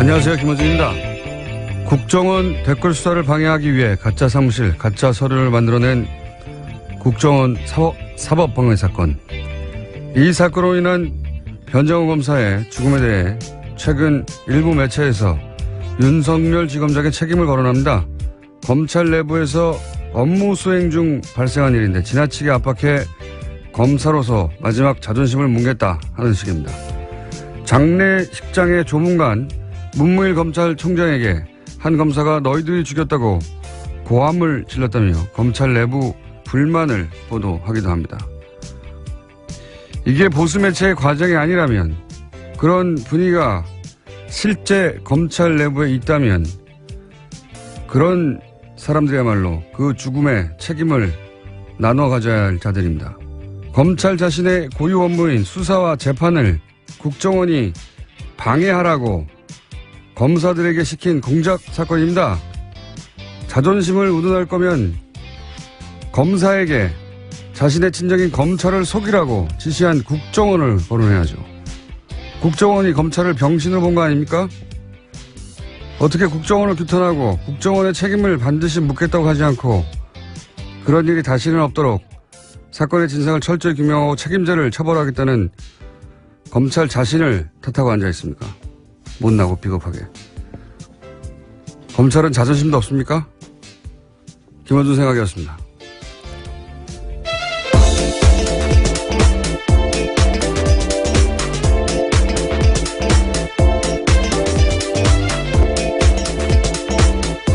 안녕하세요. 김어준입니다. 국정원 댓글 수사를 방해하기 위해 가짜 사무실, 가짜 서류를 만들어낸 국정원 사법방해 사건. 이 사건으로 인한 변정호 검사의 죽음에 대해 최근 일부 매체에서 윤석열 지검장의 책임을 거론합니다. 검찰 내부에서 업무 수행 중 발생한 일인데 지나치게 압박해 검사로서 마지막 자존심을 뭉갰다 하는 식입니다. 장례식장의 조문관 문무일 검찰총장에게 한 검사가 너희들이 죽였다고 고함을 질렀다며 검찰 내부 불만을 보도하기도 합니다. 이게 보수 매체의 과정이 아니라면, 그런 분위기가 실제 검찰 내부에 있다면 그런 사람들이야말로 그 죽음의 책임을 나눠 가져야 할 자들입니다. 검찰 자신의 고유 업무인 수사와 재판을 국정원이 방해하라고 검사들에게 시킨 공작 사건입니다. 자존심을 운운할 거면 검사에게 자신의 친정인 검찰을 속이라고 지시한 국정원을 거론해야죠. 국정원이 검찰을 병신으로 본 거 아닙니까? 어떻게 국정원을 규탄하고 국정원의 책임을 반드시 묻겠다고 하지 않고 그런 일이 다시는 없도록 사건의 진상을 철저히 규명하고 책임자를 처벌하겠다는 검찰 자신을 탓하고 앉아 있습니까? 못나고 비겁하게. 검찰은 자존심도 없습니까? 김어준 생각이었습니다.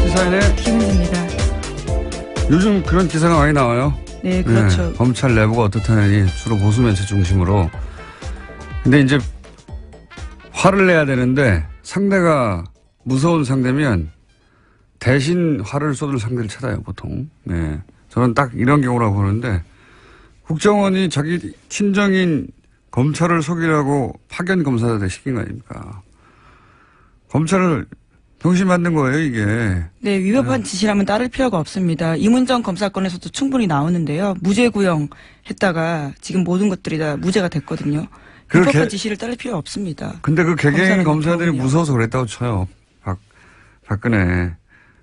시사인의 김은지입니다. 요즘 그런 기사가 많이 나와요. 네, 그렇죠. 네, 검찰 내부가 어떻다느니 주로 보수 매체 중심으로. 근데 이제 화를 내야 되는데 상대가 무서운 상대면 대신 화를 쏟을 상대를 찾아요, 보통. 네. 저는 딱 이런 경우라고 보는데 국정원이 자기 친정인 검찰을 속이라고 파견 검사들에 시킨 거 아닙니까? 검찰을 병신 만든 거예요, 이게. 네, 위법한 지시라면 따를 필요가 없습니다. 이문정 검사건에서도 충분히 나오는데요. 무죄 구형했다가 지금 모든 것들이 다 무죄가 됐거든요. 위법한 지시를 따를 필요 없습니다. 근데 그 개개인 검사들이 무서워서 그랬다고 쳐요. 박근혜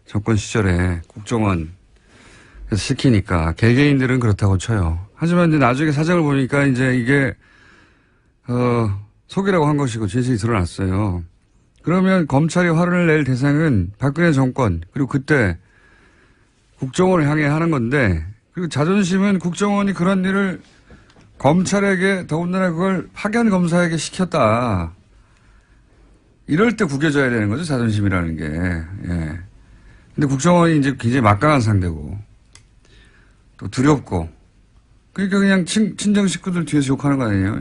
정권 시절에 국정원에서 시키니까 개개인들은 그렇다고 쳐요. 하지만 이제 나중에 사정을 보니까 이제 이게 속이라고 한 것이고 진실이 드러났어요. 그러면 검찰이 화를 낼 대상은 박근혜 정권 그리고 그때 국정원을 향해 하는 건데, 그리고 자존심은 국정원이 그런 일을 검찰에게 더군다나 그걸 파견 검사에게 시켰다. 이럴 때 구겨져야 되는 거죠, 자존심이라는 게. 예. 근데 국정원이 이제 굉장히 막강한 상대고 또 두렵고, 그러니까 그냥 친정 식구들 뒤에서 욕하는 거 아니에요.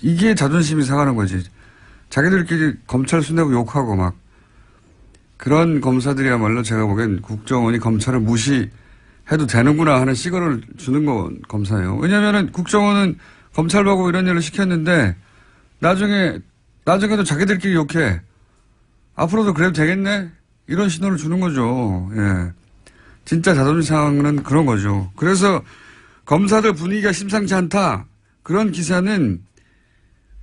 이게 자존심이 상하는 거지. 자기들끼리 검찰 순대고 욕하고 막 그런 검사들이야말로 제가 보기엔 국정원이 검찰을 무시해도 되는구나 하는 시그널을 주는 건 검사예요. 왜냐면은 국정원은 검찰하고 이런 일을 시켰는데 나중에도 자기들끼리 욕해. 앞으로도 그래도 되겠네? 이런 신호를 주는 거죠. 예. 진짜 자존심 상황은 그런 거죠. 그래서 검사들 분위기가 심상치 않다. 그런 기사는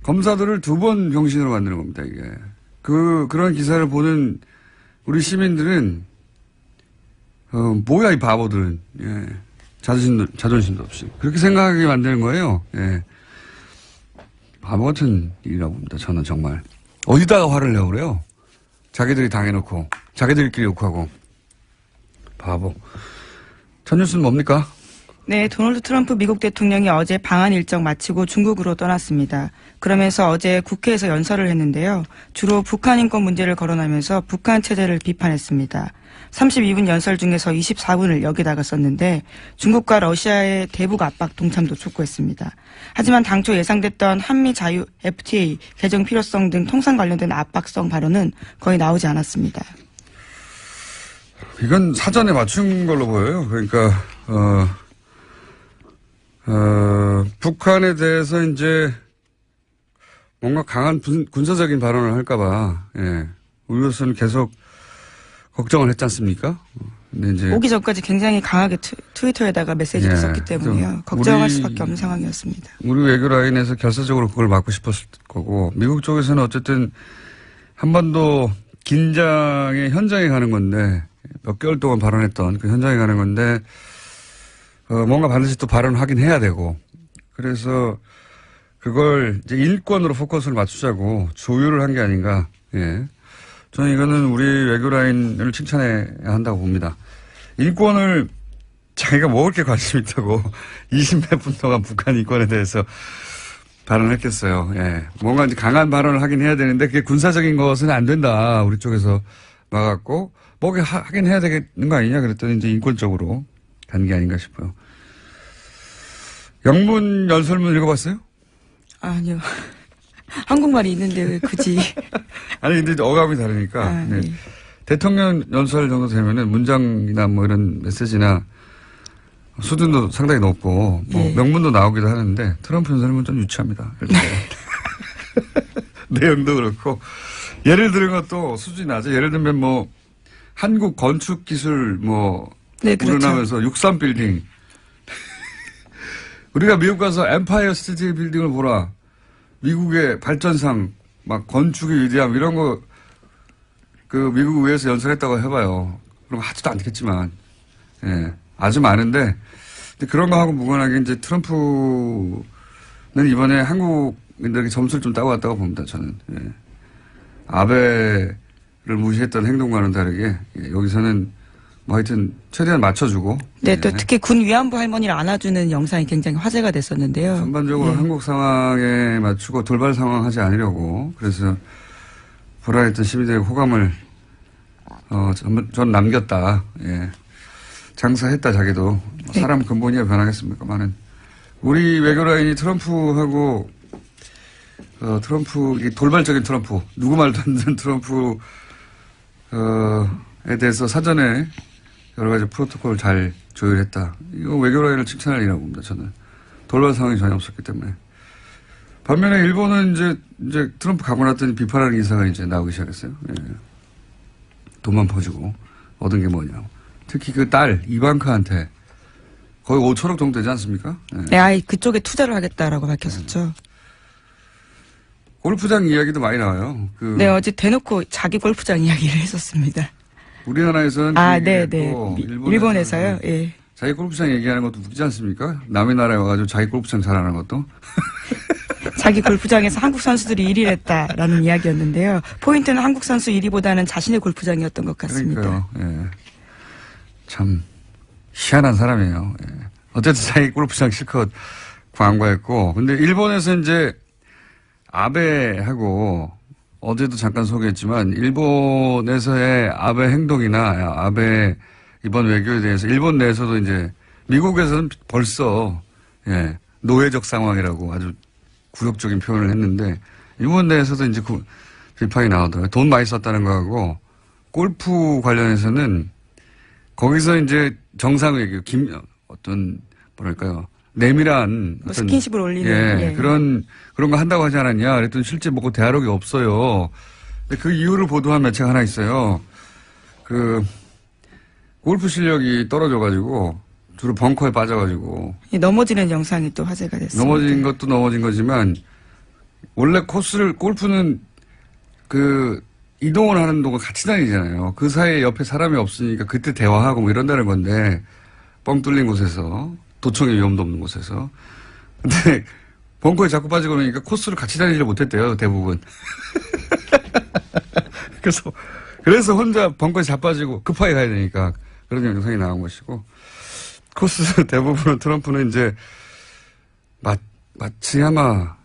검사들을 두 번 병신으로 만드는 겁니다, 이게. 그런 기사를 보는 우리 시민들은, 뭐야, 이 바보들은. 예. 자존심도 없이. 그렇게 생각하게 만드는 거예요. 예. 바보 같은 일이라고 봅니다, 저는 정말. 어디다가 화를 내고 그래요? 자기들이 당해놓고, 자기들끼리 욕하고. 바보. 첫 뉴스는 뭡니까? 네, 도널드 트럼프 미국 대통령이 어제 방한 일정 마치고 중국으로 떠났습니다. 그러면서 어제 국회에서 연설을 했는데요. 주로 북한 인권 문제를 거론하면서 북한 체제를 비판했습니다. 32분 연설 중에서 24분을 여기다가 썼는데 중국과 러시아의 대북 압박 동참도 촉구했습니다. 하지만 당초 예상됐던 한미 자유 FTA 개정 필요성 등 통상 관련된 압박성 발언은 거의 나오지 않았습니다. 이건 사전에 맞춘 걸로 보여요. 그러니까 북한에 대해서 이제 뭔가 강한 군사적인 발언을 할까봐, 예. 우리로서는 계속 걱정을 했지 않습니까? 근데 이제. 오기 전까지 굉장히 강하게 트위터에다가 메시지를 썼기 때문에요. 걱정할 수밖에 없는 상황이었습니다. 우리 외교 라인에서 결사적으로 그걸 막고 싶었을 거고, 미국 쪽에서는 어쨌든 한반도 긴장의 현장에 가는 건데, 몇 개월 동안 발언했던 그 현장에 가는 건데, 뭔가 반드시 또 발언을 하긴 해야 되고, 그래서 그걸 이제 인권으로 포커스를 맞추자고 조율을 한 게 아닌가, 예. 저는 이거는 우리 외교라인을 칭찬해야 한다고 봅니다. 인권을 자기가 먹을 게 관심 있다고 20몇 분 동안 북한 인권에 대해서 발언했겠어요. 예. 뭔가 이제 강한 발언을 하긴 해야 되는데 그게 군사적인 것은 안 된다. 우리 쪽에서 막았고, 뭐게 하긴 해야 되겠는 거 아니냐 그랬더니 이제 인권적으로 간 게 아닌가 싶어요. 영문 연설문 읽어봤어요? 아니요. 한국말이 있는데 왜 굳이. 아니, 근데 어감이 다르니까. 네. 네. 대통령 연설 정도 되면은 문장이나 뭐 이런 메시지나 수준도 상당히 높고, 뭐 예. 명문도 나오기도 하는데 트럼프 연설은 좀 유치합니다. 내용도 그렇고. 예를 들은 것도 수준이 낮아. 예를 들면 뭐 한국 건축 기술 뭐 네, 그렇죠. 우러나면서 63 빌딩. 우리가 미국 가서 엠파이어 스테이트 빌딩을 보라. 미국의 발전상, 막 건축의 위대함 이런 거 그 미국 의회에서 연설했다고 해봐요. 그럼 하지도 않겠지만, 예, 아주 많은데 그런 거 하고 무관하게 이제 트럼프는 이번에 한국인들에게 점수를 좀 따고 왔다고 봅니다. 저는. 예. 아베를 무시했던 행동과는 다르게 여기서는 뭐 하여튼 최대한 맞춰주고. 네, 또 특히 군 위안부 할머니를 안아주는 영상이 굉장히 화제가 됐었는데요. 전반적으로 네. 한국 상황에 맞추고 돌발 상황하지 않으려고 그래서 불안했던 시민들의 호감을 전 남겼다. 예. 장사했다 자기도. 네. 사람 근본이야 변하겠습니까만은 우리 외교라인이 트럼프하고 트럼프 이 돌발적인 트럼프 누구 말도 안 듣는 트럼프에 대해서 사전에 여러 가지 프로토콜을 잘 조율했다. 이거 외교라인을 칭찬할 일이라고 봅니다. 저는 돌발 상황이 전혀 없었기 때문에. 반면에 일본은 이제 트럼프 가고 났더니 비판하는 기사가 이제 나오기 시작했어요. 예. 돈만 퍼주고 얻은 게 뭐냐. 특히 그 딸 이방카한테 거의 5천억 정도 되지 않습니까? 예. 네, 아이 그쪽에 투자를 하겠다라고 밝혔었죠. 골프장 이야기도 많이 나와요. 네, 어제 대놓고 자기 골프장 이야기를 했었습니다. 우리나라에서는 아, 그 네, 얘기했고 네. 일본에서요. 예. 자기 골프장 얘기하는 것도 웃기지 않습니까? 남의 나라에 와가지고 자기 골프장 잘하는 것도. 자기 골프장에서 한국 선수들이 1위를 했다라는 이야기였는데요. 포인트는 한국 선수 1위보다는 자신의 골프장이었던 것 같습니다. 그러니까요. 예. 참 희한한 사람이에요. 예. 어쨌든 자기 골프장 실컷 광고했고, 근데 일본에서 이제 아베하고 어제도 잠깐 소개했지만 일본에서의 아베 행동이나 아베 이번 외교에 대해서 일본 내에서도 이제 미국에서는 벌써 예, 노예적 상황이라고 아주 굴욕적인 표현을 했는데 일본 내에서도 이제 비판이 나오더라고요. 돈 많이 썼다는 거하고 골프 관련해서는 거기서 이제 정상 외교 어떤 뭐랄까요 내밀한 뭐 스킨십을 올리는 예, 예. 그런 거 한다고 하지 않았냐 그랬더니 실제 뭐 대화록이 없어요. 근데 그 이유를 보도한 매체가 하나 있어요. 그 골프 실력이 떨어져가지고 주로 벙커에 빠져가지고 넘어지는 영상이 또 화제가 됐습니다. 넘어진 것도 넘어진 거지만 원래 코스를 골프는 그 이동을 하는 동안 같이 다니잖아요. 그 사이에 옆에 사람이 없으니까 그때 대화하고 뭐 이런다는 건데 뻥 뚫린 곳에서 도청의 위험도 없는 곳에서 근데 벙커에 자꾸 빠지고 그러니까 코스를 같이 다니지 못했대요 대부분. 그래서 혼자 벙커에 자빠지고 급하게 가야 되니까 그런 영상이 나온 것이고 코스 대부분은 트럼프는 이제 마츠야마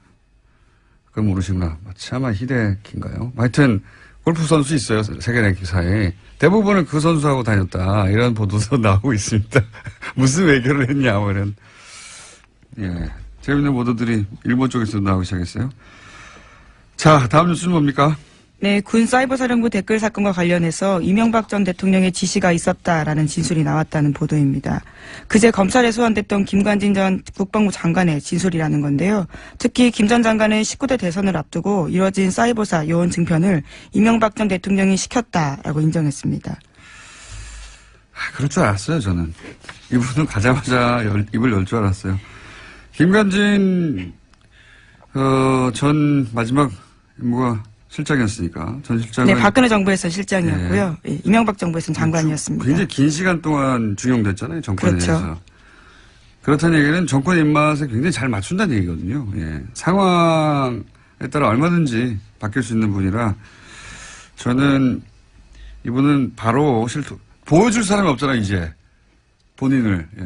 그걸 모르시구나. 마츠야마 히데키인가요? 하여튼 골프 선수 있어요. 세계 랭킹사에. 대부분은 그 선수하고 다녔다. 이런 보도도 나오고 있습니다. 무슨 외교를 했냐 뭐 이런. 예, 재밌는 보도들이 일본 쪽에서도 나오기 시작했어요. 자, 다음 뉴스는 뭡니까? 네, 군 사이버사령부 댓글 사건과 관련해서 이명박 전 대통령의 지시가 있었다라는 진술이 나왔다는 보도입니다. 그제 검찰에 소환됐던 김관진 전 국방부 장관의 진술이라는 건데요. 특히 김 전 장관은 19대 대선을 앞두고 이뤄진 사이버사 요원 증편을 이명박 전 대통령이 시켰다라고 인정했습니다. 그럴 줄 알았어요, 저는. 이분은 가자마자 입을 열 줄 알았어요. 김관진 전 마지막 임무가 실장이었으니까. 전 실장은. 네, 박근혜 정부에서 실장이었고요. 예, 이명박 정부에서는 장관이었습니다. 굉장히 긴 시간 동안 중용됐잖아요. 정권에 그렇죠. 대해서. 그렇다는 얘기는 정권 입맛에 굉장히 잘 맞춘다는 얘기거든요. 예. 상황에 따라 얼마든지 바뀔 수 있는 분이라 저는 이분은 바로 보여줄 사람이 없잖아요, 이제. 본인을. 예.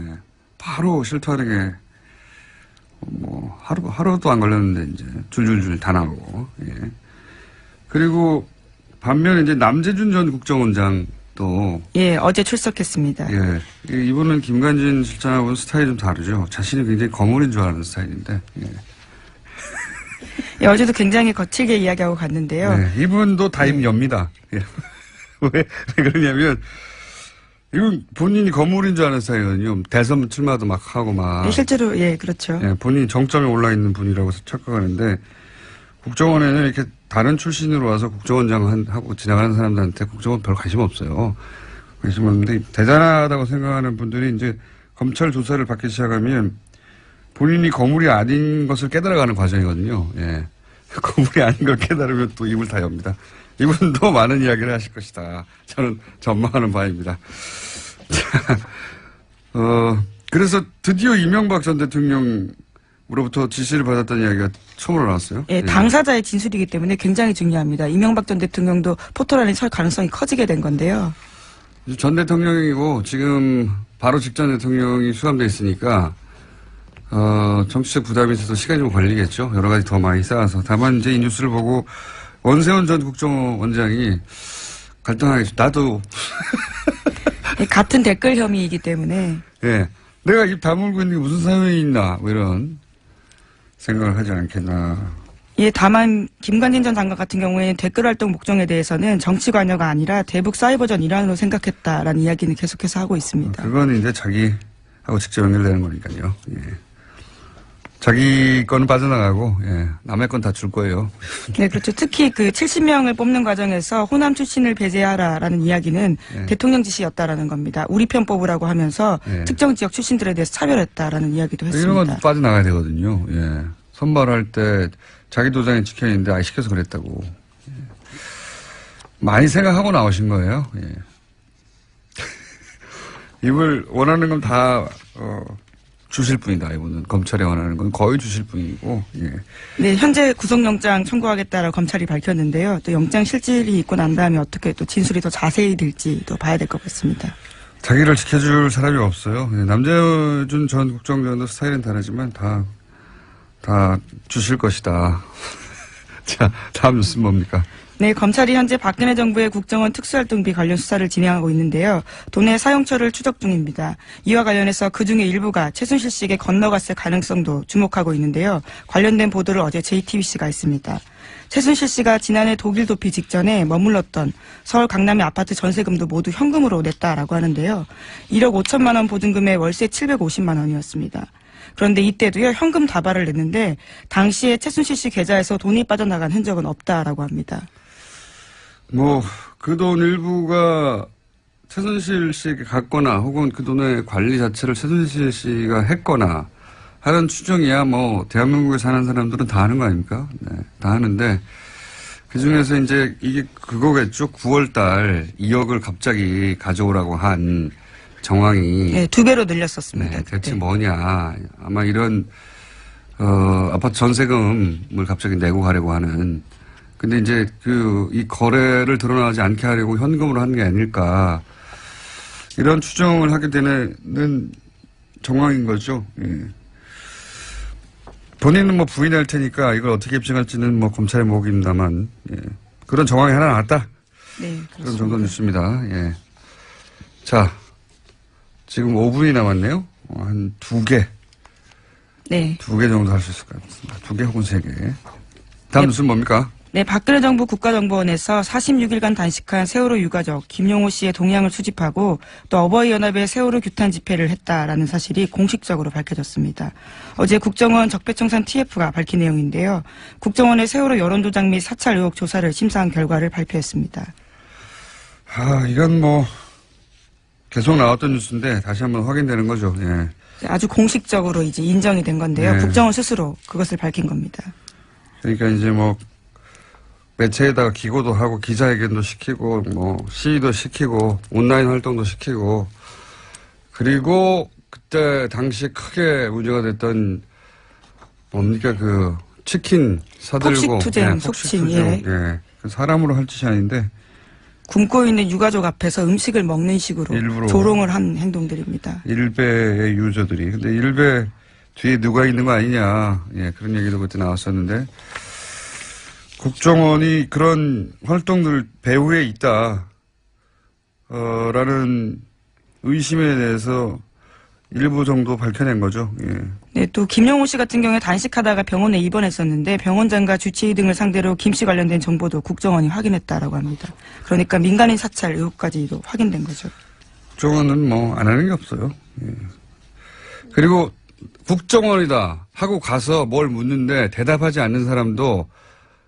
바로 실토하는 게 뭐 하루도 안 걸렸는데 이제 줄줄줄 다 나오고. 예. 그리고 반면에 이제 남재준 전 국정원장도 예, 어제 출석했습니다. 예. 이분은 김관진 실장하고는 스타일이 좀 다르죠. 자신이 굉장히 거물인 줄 아는 스타일인데. 예. 예, 어제도 굉장히 거칠게 이야기하고 갔는데요. 네, 이분도 다임여입니다. 예. 왜 그러냐면 이분 본인이 거물인 줄 아는 스타일이거든요. 대선 출마도 막 하고 막. 예, 실제로 예, 그렇죠. 예, 본인이 정점에 올라 있는 분이라고 착각하는데 국정원에는 이렇게 다른 출신으로 와서 국정원장 하고 지나가는 사람들한테 국정원 별 관심 없어요. 관심 없는데 대단하다고 생각하는 분들이 이제 검찰 조사를 받기 시작하면 본인이 거물이 아닌 것을 깨달아가는 과정이거든요. 예. 거물이 아닌 걸 깨달으면 또 입을 다 엽니다. 이분도 많은 이야기를 하실 것이다. 저는 전망하는 바입니다. 자, 그래서 드디어 이명박 전 대통령으로부터 지시를 받았다는 이야기가 처음으로 나왔어요. 예, 당사자의 진술이기 때문에 굉장히 중요합니다. 이명박 전 대통령도 포토라인에 설 가능성이 커지게 된 건데요. 전 대통령이고 지금 바로 직전 대통령이 수감돼 있으니까 정치적 부담이 있어서 시간이 좀 걸리겠죠. 여러 가지 더 많이 쌓아서. 다만 이제 이 뉴스를 보고 원세훈 전 국정원장이 갈등하겠죠. 나도. 예, 같은 댓글 혐의이기 때문에. 예. 내가 입 다물고 있는 게 무슨 사연이 있나. 뭐 이런 생각을 하지 않겠나. 예, 다만 김관진 전 장관 같은 경우에는 댓글 활동 목적에 대해서는 정치 관여가 아니라 대북 사이버전 일환으로 생각했다라는 이야기는 계속해서 하고 있습니다. 그건 이제 자기하고 직접 연결되는 거니까요. 예. 자기 거는 빠져나가고, 예. 남의 건 다 줄 거예요. 네, 그렇죠. 특히 그 70명을 뽑는 과정에서 호남 출신을 배제하라라는 이야기는 예. 대통령 지시였다라는 겁니다. 우리 편 뽑으라고 하면서 예. 특정 지역 출신들에 대해서 차별했다라는 이야기도 이런 했습니다. 건 빠져나가야 되거든요. 예. 선발할 때 자기 도장에 찍혀 있는데 시켜서 그랬다고. 예. 많이 생각하고 나오신 거예요. 예. 입을 원하는 건 다, 주실 분이다. 이분은 검찰에 원하는 건 거의 주실 분이고. 예. 네, 현재 구속영장 청구하겠다라고 검찰이 밝혔는데요. 또 영장 실질이 있고 난 다음에 어떻게 또 진술이 더 자세히 될지 또 봐야 될 것 같습니다. 자기를 지켜줄 사람이 없어요. 예. 남재준 전 국정원장도 스타일은 다르지만 다 주실 것이다. 자, 다음 뉴스는 뭡니까? 네, 검찰이 현재 박근혜 정부의 국정원 특수활동비 관련 수사를 진행하고 있는데요. 돈의 사용처를 추적 중입니다. 이와 관련해서 그중에 일부가 최순실 씨에게 건너갔을 가능성도 주목하고 있는데요. 관련된 보도를 어제 JTBC가 했습니다. 최순실 씨가 지난해 독일 도피 직전에 머물렀던 서울 강남의 아파트 전세금도 모두 현금으로 냈다라고 하는데요. 1억 5천만 원 보증금에 월세 750만 원이었습니다. 그런데 이때도요, 현금 다발을 냈는데 당시에 최순실 씨 계좌에서 돈이 빠져나간 흔적은 없다라고 합니다. 그 돈 일부가 최순실 씨에게 갔거나 혹은 그 돈의 관리 자체를 최순실 씨가 했거나 하는 추정이야 대한민국에 사는 사람들은 다 하는 거 아닙니까? 네, 다 하는데 그 중에서 이제 이게 그거겠죠. 9월 달 2억을 갑자기 가져오라고 한 정황이. 네, 2배로 늘렸었습니다. 네, 대체 뭐냐. 아마 이런, 아파트 전세금을 갑자기 내고 가려고 하는. 근데 이제 이 거래를 드러나지 않게 하려고 현금으로 하는 게 아닐까. 이런 추정을 하게 되는 정황인 거죠. 예. 본인은 부인할 테니까 이걸 어떻게 입증할지는 검찰의 목입니다만, 예. 그런 정황이 하나 나왔다. 네, 그런 정도 뉴스입니다. 예. 자, 지금 5분이 남았네요. 한 2개. 네. 2개 정도 할 수 있을 것 같습니다. 2개 혹은 3개. 다음 뉴스는 뭡니까? 네, 박근혜 정부 국가정보원에서 46일간 단식한 세월호 유가족 김용호 씨의 동향을 수집하고 또 어버이연합의 세월호 규탄 집회를 했다라는 사실이 공식적으로 밝혀졌습니다. 어제 국정원 적폐청산 TF가 밝힌 내용인데요. 국정원의 세월호 여론조작 및 사찰 의혹 조사를 심사한 결과를 발표했습니다. 이건 계속 나왔던 뉴스인데 다시 한번 확인되는 거죠. 예. 아주 공식적으로 이제 인정이 된 건데요. 네. 국정원 스스로 그것을 밝힌 겁니다. 그러니까 이제 매체에다가 기고도 하고 기자회견도 시키고 뭐 시위도 시키고 온라인 활동도 시키고 그리고 그때 당시 크게 문제가 됐던 뭡니까 그 치킨 사들고 폭식투쟁, 속칭. 예. 예. 그 사람으로 할 짓이 아닌데 굶고 있는 유가족 앞에서 음식을 먹는 식으로 일부러 조롱을 한 행동들입니다. 일베의 유저들이. 근데 일베 뒤에 누가 있는 거 아니냐. 예, 그런 얘기도 그때 나왔었는데 국정원이 그런 활동들 배후에 있다. 라는 의심에 대해서 일부 정도 밝혀낸 거죠. 예. 네, 또 김영호 씨 같은 경우에 단식하다가 병원에 입원했었는데 병원장과 주치의 등을 상대로 김 씨 관련된 정보도 국정원이 확인했다라고 합니다. 그러니까 민간인 사찰 의혹까지도 확인된 거죠. 국정원은 뭐 안 하는 게 없어요. 예. 그리고 국정원이다 하고 가서 뭘 묻는데 대답하지 않는 사람도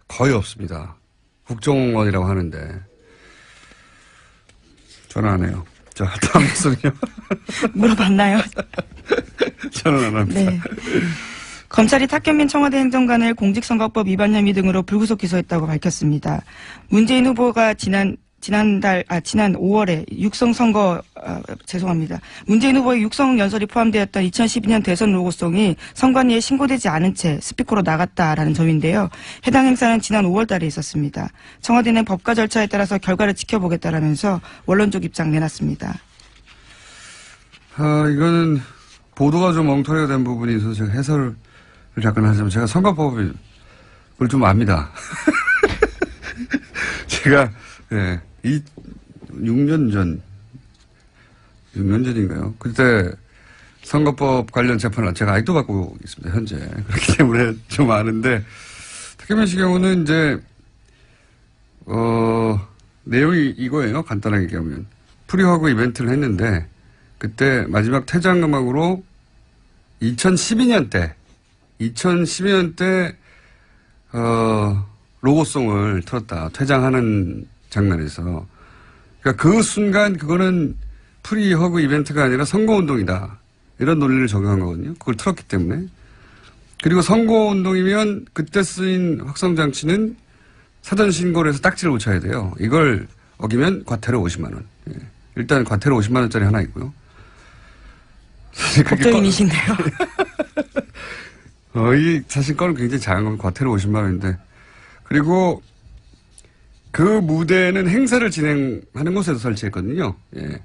거의 없습니다. 국정원이라고 하는데. 저는 안 해요. 자, 다음 뉴스는요. 물어봤나요? 저는 안 합니다. 네. 검찰이 탁현민 청와대 행정관을 공직선거법 위반 혐의 등으로 불구속 기소했다고 밝혔습니다. 문재인 후보가 지난 5월에 문재인 후보의 육성 연설이 포함되었던 2012년 대선 로고송이 선관위에 신고되지 않은 채 스피커로 나갔다라는 점인데요. 해당 행사는 지난 5월 달에 있었습니다. 청와대는 법과 절차에 따라서 결과를 지켜보겠다라면서 원론적 입장 내놨습니다. 이거는 보도가 좀 엉터리가 된 부분이 있어서 제가 해설을 잠깐 하자면 제가 선거법을 좀 압니다. 제가 6년 전인가요? 그때 선거법 관련 재판을 제가 아직도 받고 있습니다, 현재. 그렇기 때문에 좀 아는데, 탁현민 씨 경우는 이제, 내용이 이거예요. 간단하게 얘기하면. 프리허그 이벤트를 했는데, 그때 마지막 퇴장 음악으로 2012년 때, 로고송을 틀었다. 퇴장하는 장면에서. 그러니까 그 순간 그거는 프리허그 이벤트가 아니라 선거운동이다. 이런 논리를 적용한 거거든요. 그걸 틀었기 때문에. 그리고 선거운동이면 그때 쓰인 확성장치는 사전 신고를 해서 딱지를 붙여야 돼요. 이걸 어기면 과태료 50만 원. 예. 일단 과태료 50만 원짜리 하나 있고요. 법조인이신데요. 이 사실 건은 굉장히 작은 건 과태료 50만 원인데. 그리고 그 무대는 행사를 진행하는 곳에서 설치했거든요. 예.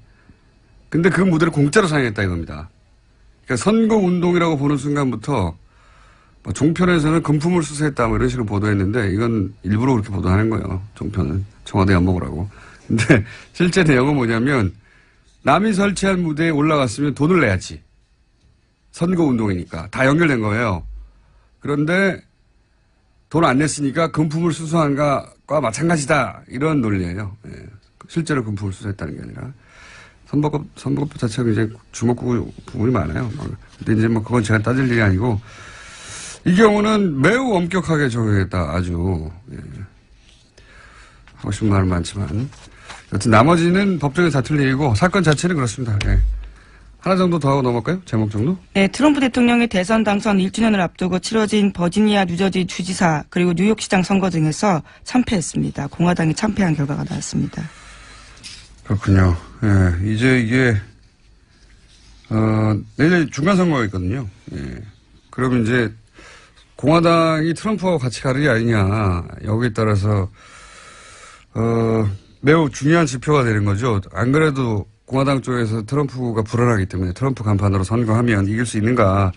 근데 그 무대를 공짜로 사용했다 이겁니다. 그러니까 선거운동이라고 보는 순간부터 뭐 종편에서는 금품을 수수했다 뭐 이런 식으로 보도했는데 이건 일부러 그렇게 보도하는 거예요. 종편은. 청와대 엿먹으라고. 근데 실제 내용은 뭐냐면 남이 설치한 무대에 올라갔으면 돈을 내야지. 선거운동이니까. 다 연결된 거예요. 그런데 돈 안 냈으니까 금품을 수수한 것과 마찬가지다. 이런 논리예요. 예. 실제로 금품을 수수했다는 게 아니라. 선거법 자체가 이제 주목구 부분이 많아요. 근데 이제 뭐 그건 제가 따질 일이 아니고 이 경우는 매우 엄격하게 적용했다. 아주. 예. 하고 싶은 말은 많지만. 여튼 나머지는 법정에서 다 틀린 일이고 사건 자체는 그렇습니다. 예. 하나 정도 더 하고 넘어갈까요? 제목 정도? 네, 트럼프 대통령의 대선 당선 1주년을 앞두고 치러진 버지니아, 뉴저지 주지사 그리고 뉴욕시장 선거 등에서 참패했습니다. 공화당이 참패한 결과가 나왔습니다. 그렇군요. 예, 이제 이게 내일 중간 선거가 있거든요. 예. 그러면 이제 공화당이 트럼프하고 같이 가느냐 아니냐 여기에 따라서 매우 중요한 지표가 되는 거죠. 안 그래도 공화당 쪽에서 트럼프가 불안하기 때문에 트럼프 간판으로 선거하면 이길 수 있는가.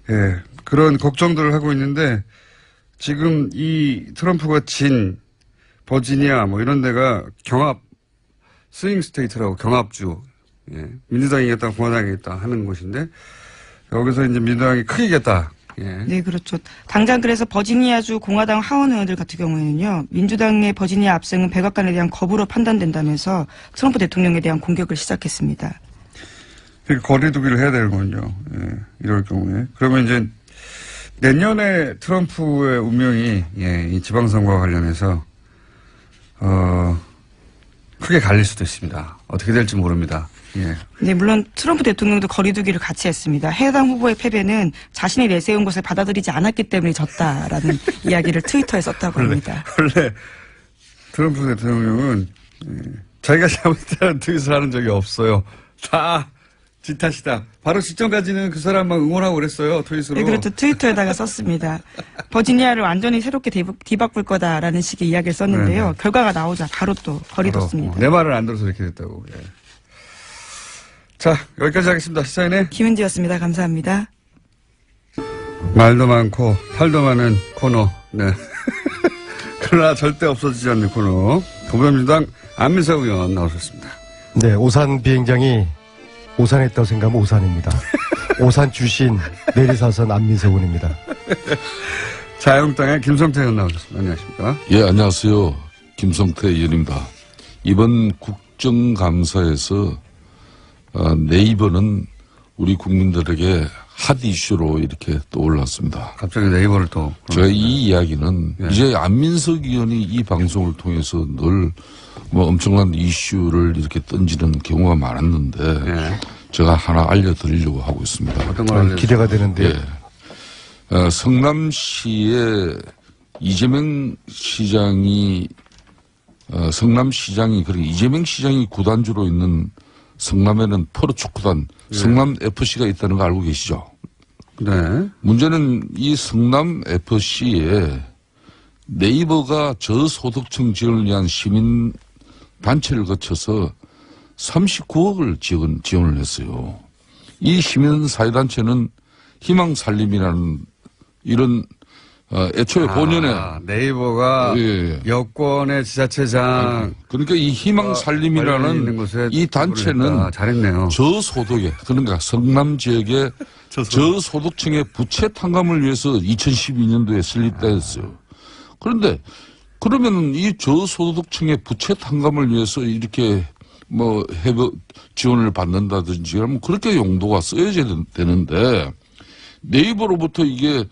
예, 그런 걱정들을 하고 있는데 지금 이 트럼프가 진 버지니아 뭐 이런 데가 경합 스윙 스테이트라고 경합주. 예, 민주당이 이겼다 공화당이 이겼다 하는 곳인데 여기서 이제 민주당이 크게 이겼다. 예. 네, 그렇죠. 당장 그래서 버지니아주 공화당 하원 의원들 같은 경우에는요, 민주당의 버지니아 압승은 백악관에 대한 거부로 판단된다면서 트럼프 대통령에 대한 공격을 시작했습니다. 그러니까 거리두기를 해야 되는군요. 예, 이럴 경우에. 그러면 이제 내년에 트럼프의 운명이 이 지방선거와 관련해서 크게 갈릴 수도 있습니다. 어떻게 될지 모릅니다. 예. 네, 물론 트럼프 대통령도 거리두기를 같이 했습니다. 해당 후보의 패배는 자신이 내세운 것을 받아들이지 않았기 때문에 졌다라는 이야기를 트위터에 썼다고 합니다. 원래 트럼프 대통령은 자기가 잘못했다는 트윗을 하는 적이 없어요. 다 지 탓이다. 바로 직전까지는 그 사람만 응원하고 그랬어요. 트윗으로. 네, 그렇죠. 트위터에다가 썼습니다. 버지니아를 완전히 새롭게 뒤바꿀 거다라는 식의 이야기를 썼는데요. 네네. 결과가 나오자 바로 또 거리뒀습니다. 내 말을 안 들어서 이렇게 됐다고. 예. 자, 여기까지 하겠습니다. 시사인의 김은지였습니다. 감사합니다. 말도 많고 탈도 많은 코너. 네. 그러나 절대 없어지지 않는 코너. 더불어민주당 안민석 의원 나오셨습니다. 네, 오산 비행장이 오산했다고 생각하면 오산입니다. 오산 출신 내리사선 안민석 의원입니다. 자유한국당의 김성태 의원 나오셨습니다. 안녕하십니까? 예, 안녕하세요. 김성태 의원입니다. 이번 국정감사에서 네이버는 우리 국민들에게 핫 이슈로 이렇게 떠올랐습니다. 갑자기 네이버를 또. 제가 이 이야기는 예. 이제 안민석 의원이 이 방송을 통해서 늘 뭐 엄청난 이슈를 이렇게 던지는 경우가 많았는데 예. 제가 하나 알려드리려고 하고 있습니다. 어떤 걸 알려주세요? 기대가 되는데 예. 성남시에 이재명 시장이 성남시장이 그리고 이재명 시장이 구단주로 있는 성남에는 프로축구단 성남 FC가 있다는 거 알고 계시죠? 네. 문제는 이 성남 FC에 네이버가 저소득층 지원을 위한 시민 단체를 거쳐서 39억을 지원을 했어요. 이 시민 사회단체는 희망살림이라는 이런 애초에 본연의 네이버가 예. 여권의 지자체장 그러니까 이 희망살림이라는 있는 곳에 이 단체는 잘했네요. 저소득에 그러니까 성남 지역의 저소득층의 부채 탕감을 위해서 2012년도에 설립됐어요. 그런데 그러면 이 저소득층의 부채 탕감을 위해서 이렇게 뭐 해외 지원을 받는다든지 그러면 그렇게 용도가 쓰여져야 되는데 네이버로부터 이게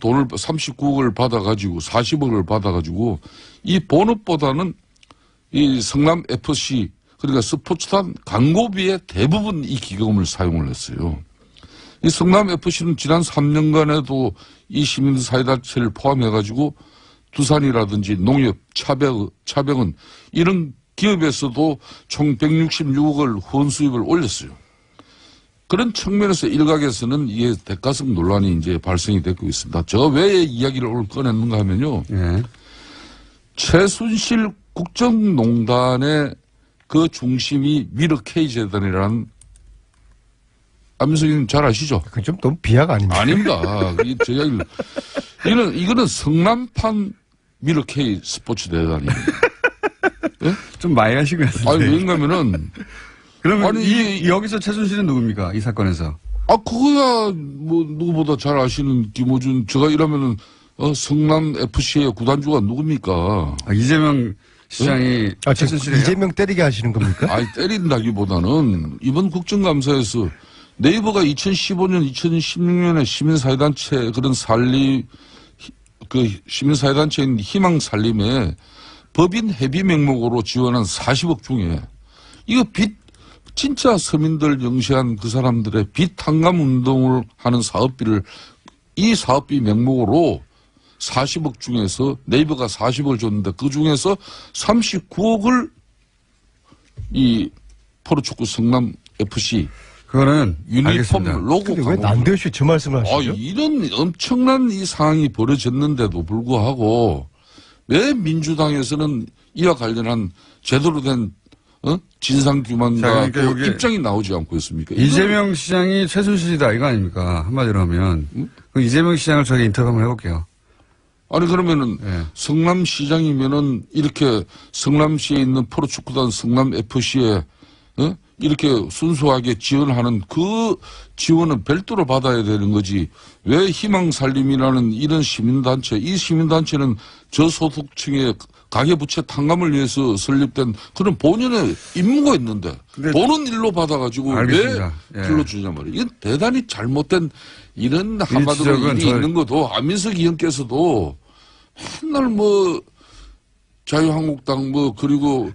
돈을 39억을 받아가지고 40억을 받아가지고 이 본업보다는 이 성남 FC 그러니까 스포츠단 광고비의 대부분 이 기금을 사용을 했어요. 이 성남 FC는 지난 3년간에도 이 시민사회단체를 포함해가지고 두산이라든지 농협, 차병은 이런 기업에서도 총 166억을 후원 수입을 올렸어요. 그런 측면에서 일각에서는 이게 대가성 논란이 이제 발생이 되고 있습니다. 제가 왜 이야기를 오늘 꺼냈는가 하면요. 예. 최순실 국정농단의 그 중심이 미르 K재단이라는 안민석 의원님 잘 아시죠? 그건 좀 너무 비약 아닙니까? 아닙니다. 제 이야기를. 이거는 성남판 미르 K 스포츠 대단이에요. 예? 좀 많이 하신 것 같은데. 아니, 왜냐면은. 그러면 아니, 여기서 최순실은 누굽니까? 이 사건에서. 그거야, 뭐, 누구보다 잘 아시는 김호준. 제가 이러면은, 성남 FC의 구단주가 누굽니까? 이재명 시장이 지금 최순실이에요? 이재명 때리게 하시는 겁니까? 아니, 때린다기보다는 이번 국정감사에서 네이버가 2015년, 2016년에 시민사회단체 그런 시민사회단체인 희망살림에 법인 회비 명목으로 지원한 40억 중에 이거 진짜 서민들 영시한 그 사람들의 빚 탕감 운동을 하는 사업비를 이 사업비 명목으로 40억 중에서 네이버가 40억을 줬는데 그 중에서 39억을 이 프로축구 성남 FC 그거는 유니폼 알겠습니다. 로고 근데 왜 난데없이 저 말씀을 하시죠? 이런 엄청난 이 상황이 벌어졌는데도 불구하고 왜 민주당에서는 이와 관련한 제대로 된 진상규명과 자, 그러니까 여기 입장이 나오지 않고 있습니까? 이재명 시장이 최순실이다 이거 아닙니까? 한마디로 하면. 그 이재명 시장을 저희 인터뷰 한번 해볼게요. 아니 그러면은 예. 성남시장이면은 이렇게 성남시에 있는 프로축구단 성남 FC에 이렇게 순수하게 지원하는 그 지원은 별도로 받아야 되는 거지. 왜 희망살림이라는 이런 시민단체, 이 시민단체는 저소득층의 가계부채 탕감을 위해서 설립된 그런 본연의 임무가 있는데 보는 일로 받아가가지고 알겠습니다. 왜 예. 불러주냐 말이에요. 이건 대단히 잘못된 이런 한마디로 지적은 일이 있는 것도 안민석 의원께서도 맨날 뭐 자유한국당 뭐 그리고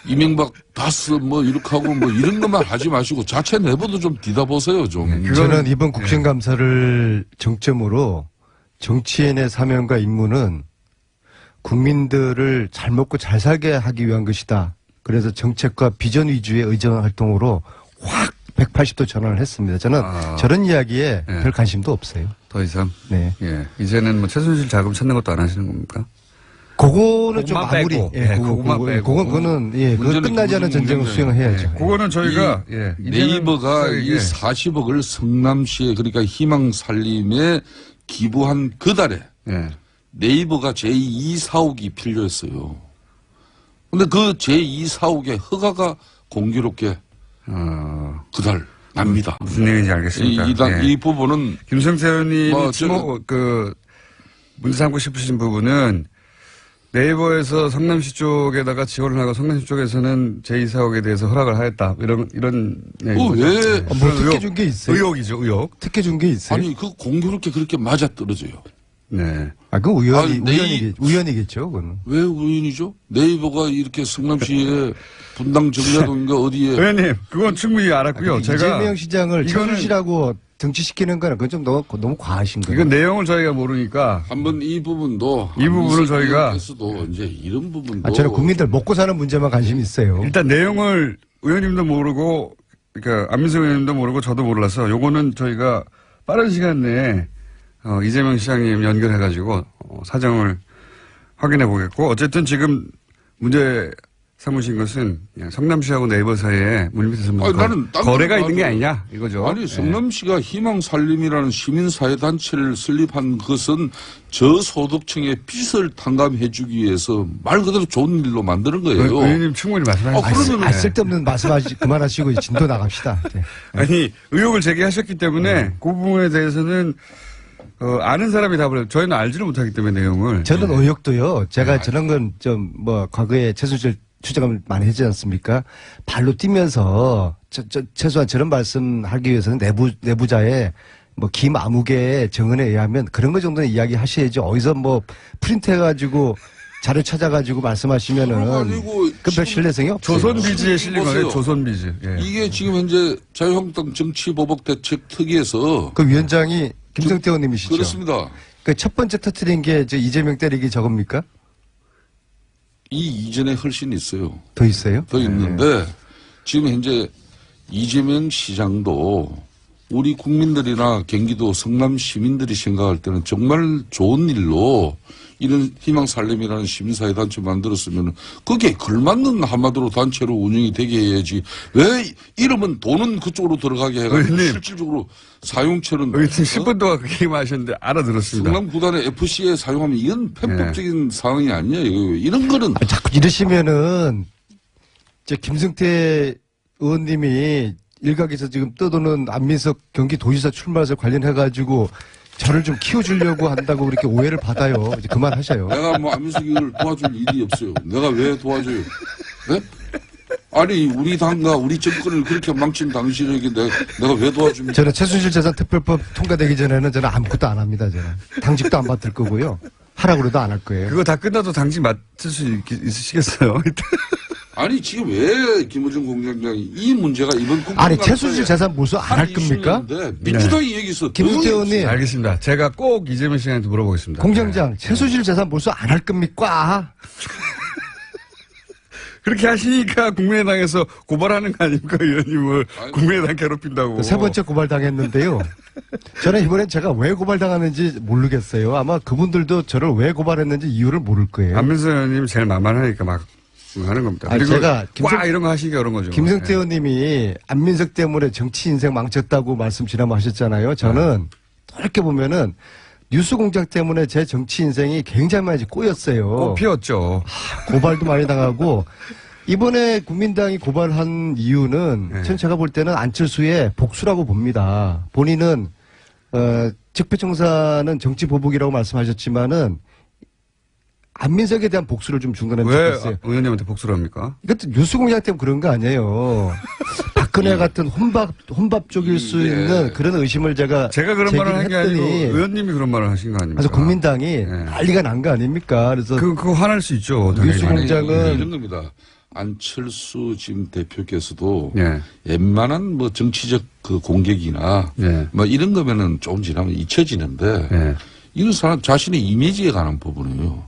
이명박 다스 뭐 이렇게 하고 뭐 이런 것만 하지 마시고 자체 내부도 좀 뒤다보세요 좀. 저는 이번 국정감사를 정점으로 정치인의 사명과 임무는 국민들을 잘 먹고 잘 살게 하기 위한 것이다. 그래서 정책과 비전 위주의 의정 활동으로 확 180도 전환을 했습니다. 저는 저런 이야기에 네. 별 관심도 없어요. 더 이상. 네. 예. 이제는 뭐 최순실 자금 찾는 것도 안 하시는 겁니까? 그거는 좀 그것만 마무리. 빼고. 예, 네, 그것만 빼고. 그거는 예, 그거 문제는 끝나지 않은 전쟁을 문제는 수행해야죠. 그거는 저희가 이 예. 네이버가 이제는 이 40억을 성남시에 그러니까 희망살림에 기부한 그 달에 예. 네이버가 제2 사옥이 필요했어요. 근데 그 제2 사옥의 허가가 공교롭게 그달 납니다. 무슨 얘기인지 알겠습니다. 예. 이 부분은 김성태 의원님이 뭐 문제 삼고 싶으신 부분은 네이버에서 성남시 쪽에다가 지원을 하고 성남시 쪽에서는 제2사옥에 대해서 허락을 하였다. 이런 얘기죠. 왜? 뭐 특혜 준 게 있어요? 의혹이죠, 의혹. 특혜 준 게 있어요? 아니 그 공교롭게 그렇게 맞아 떨어져요. 네. 그 우연이겠죠, 그거는. 왜 우연이죠? 네이버가 이렇게 성남시에 분당 정자동인가 어디에 의원님, 그건 충분히 알았고요. 제가 이재명 시장을 이거는 최순실하고 등치시키는 거는 그건 좀 너무 과하신 거예요. 이건 내용을 저희가 모르니까 한번 이 부분도 이 부분을 저희가 도 이제 이런 부분도 저는 국민들 먹고 사는 문제만 관심이 있어요. 일단 내용을 의원님도 모르고 그러니까 안민석 의원님도 모르고 저도 몰라서 요거는 저희가 빠른 시간 내에 이재명 시장님 연결해가지고 사정을 확인해 보겠고 어쨌든 지금 문제 삼으신 것은 성남시하고 네이버 사이에 물밑에서 무슨 나는 딴 거래가 거는 있는 게 아니에요. 아니냐 이거죠. 아니 성남시가 희망살림이라는 시민사회단체를 설립한 것은 저소득층의 빚을 탕감해주기 위해서 말 그대로 좋은 일로 만드는 거예요. 의원님 충분히 말씀하셨어요. 그러면은- 쓸데없는 말씀하시 그만하시고 진도 나갑시다. 네. 아니 의혹을 제기하셨기 때문에 그 부분에 대해서는 아는 사람이 답을 해요. 저희는 알지를 못하기 때문에 내용을. 저는 의혹도요. 제가 저런 건 좀 과거에 최순실 추적을 많이 했지 않습니까? 발로 뛰면서 최소한 저런 말씀하기 위해서는 내부자의 김아무개의 정언에 의하면 그런 거 정도는 이야기하셔야죠. 어디서 프린트해가지고 자료 찾아가지고 말씀하시면은 그 별 신뢰성이 없어요. 조선비즈에 실린 거예요. 보세요. 조선비즈. 예. 이게 지금 현재 자유한국당 정치보복대책특위에서 그 위원장이 김성태 의원님이시죠? 그렇습니다. 그 첫 번째 터트린 게 이재명 때리기 저겁니까? 이 이전에 훨씬 있어요. 더 있어요? 더 있는데 지금 현재 이재명 시장도 우리 국민들이나 경기도 성남 시민들이 생각할 때는 정말 좋은 일로 이런 희망살림이라는 시민사회단체 만들었으면 거기에 걸맞는 한마디로 단체로 운영이 되게 해야지 왜 이러면 돈은 그쪽으로 들어가게 해가지고 의원님. 실질적으로 사용처는 의원님 10분 동안 그 얘기만 하셨는데 알아들었습니다. 성남 구단의 FC에 사용하면 이건 편법적인 상황이 아니에요. 이런 거는 자꾸 이러시면은 김성태 의원님이 일각에서 지금 떠도는 안민석 경기도지사 출마설 관련해가지고 저를 좀 키워주려고 한다고 그렇게 오해를 받아요. 이제 그만하셔요. 내가 안민석이를 도와줄 일이 없어요. 내가 왜 도와줘요? 네? 아니 우리 당과 우리 정권을 그렇게 망친 당신에게 내가 왜 도와줍니까? 저는 최순실 재산 특별법 통과되기 전에는 저는 아무것도 안 합니다. 저는 당직도 안 맡을 거고요. 하라고 그래도 안 할 거예요. 그거 다 끝나도 당직 맡을 수 있으시겠어요? 아니 지금 왜 김호중 공장장이 이 문제가 이번 아니 최순실 재산 몰수 안 할 겁니까? 민주당이 얘기했어. 김성태 의원님 알겠습니다. 제가 꼭 이재명 시장한테 물어보겠습니다. 공장장 최순실 재산 몰수 안 할 겁니까? 그렇게 하시니까 국민의당에서 고발하는 거 아닙니까, 의원님을. 아이고. 국민의당 괴롭힌다고. 세 번째 고발당했는데요. 저는 이번엔 제가 왜 고발당하는지 모르겠어요. 아마 그분들도 저를 왜 고발했는지 이유를 모를 거예요. 안민석 의원님 제일 만만하니까 막 하는 겁니다. 아니, 그리고 제가 꽉 이런 거 하시기 어려운 거죠. 김성태 예. 의원님이 안민석 때문에 정치 인생 망쳤다고 말씀 지난번 하셨잖아요. 저는 이렇게 보면은 뉴스공장 때문에 제 정치 인생이 굉장히 많이 꼬였어요. 꽃 피웠죠. 고발도 많이 당하고 이번에 국민당이 고발한 이유는 네. 전 제가 볼 때는 안철수의 복수라고 봅니다. 본인은 적폐청산은 정치 보복이라고 말씀하셨지만은 안민석에 대한 복수를 좀 중간에 왜 느꼈어요. 의원님한테 복수를 합니까? 이것도 뉴스공장 때문에 그런 거 아니에요. 박근혜 같은 혼밥족일 수 있는 그런 의심을 제가 그런 말을 한 게 아니고 제기했더니 의원님이 그런 말을 하신 거 아닙니까? 그래서 국민당이 난리가 난 거 아닙니까? 그래서 그거 화날 수 있죠. 당연히. 뉴스공장은 이런 겁니다. 안철수 지금 대표께서도 예. 웬만한 뭐 정치적 그 공격이나 예. 뭐 이런 거면은 조금 지나면 잊혀지는데 예. 이런 사람 자신의 이미지에 관한 부분이에요.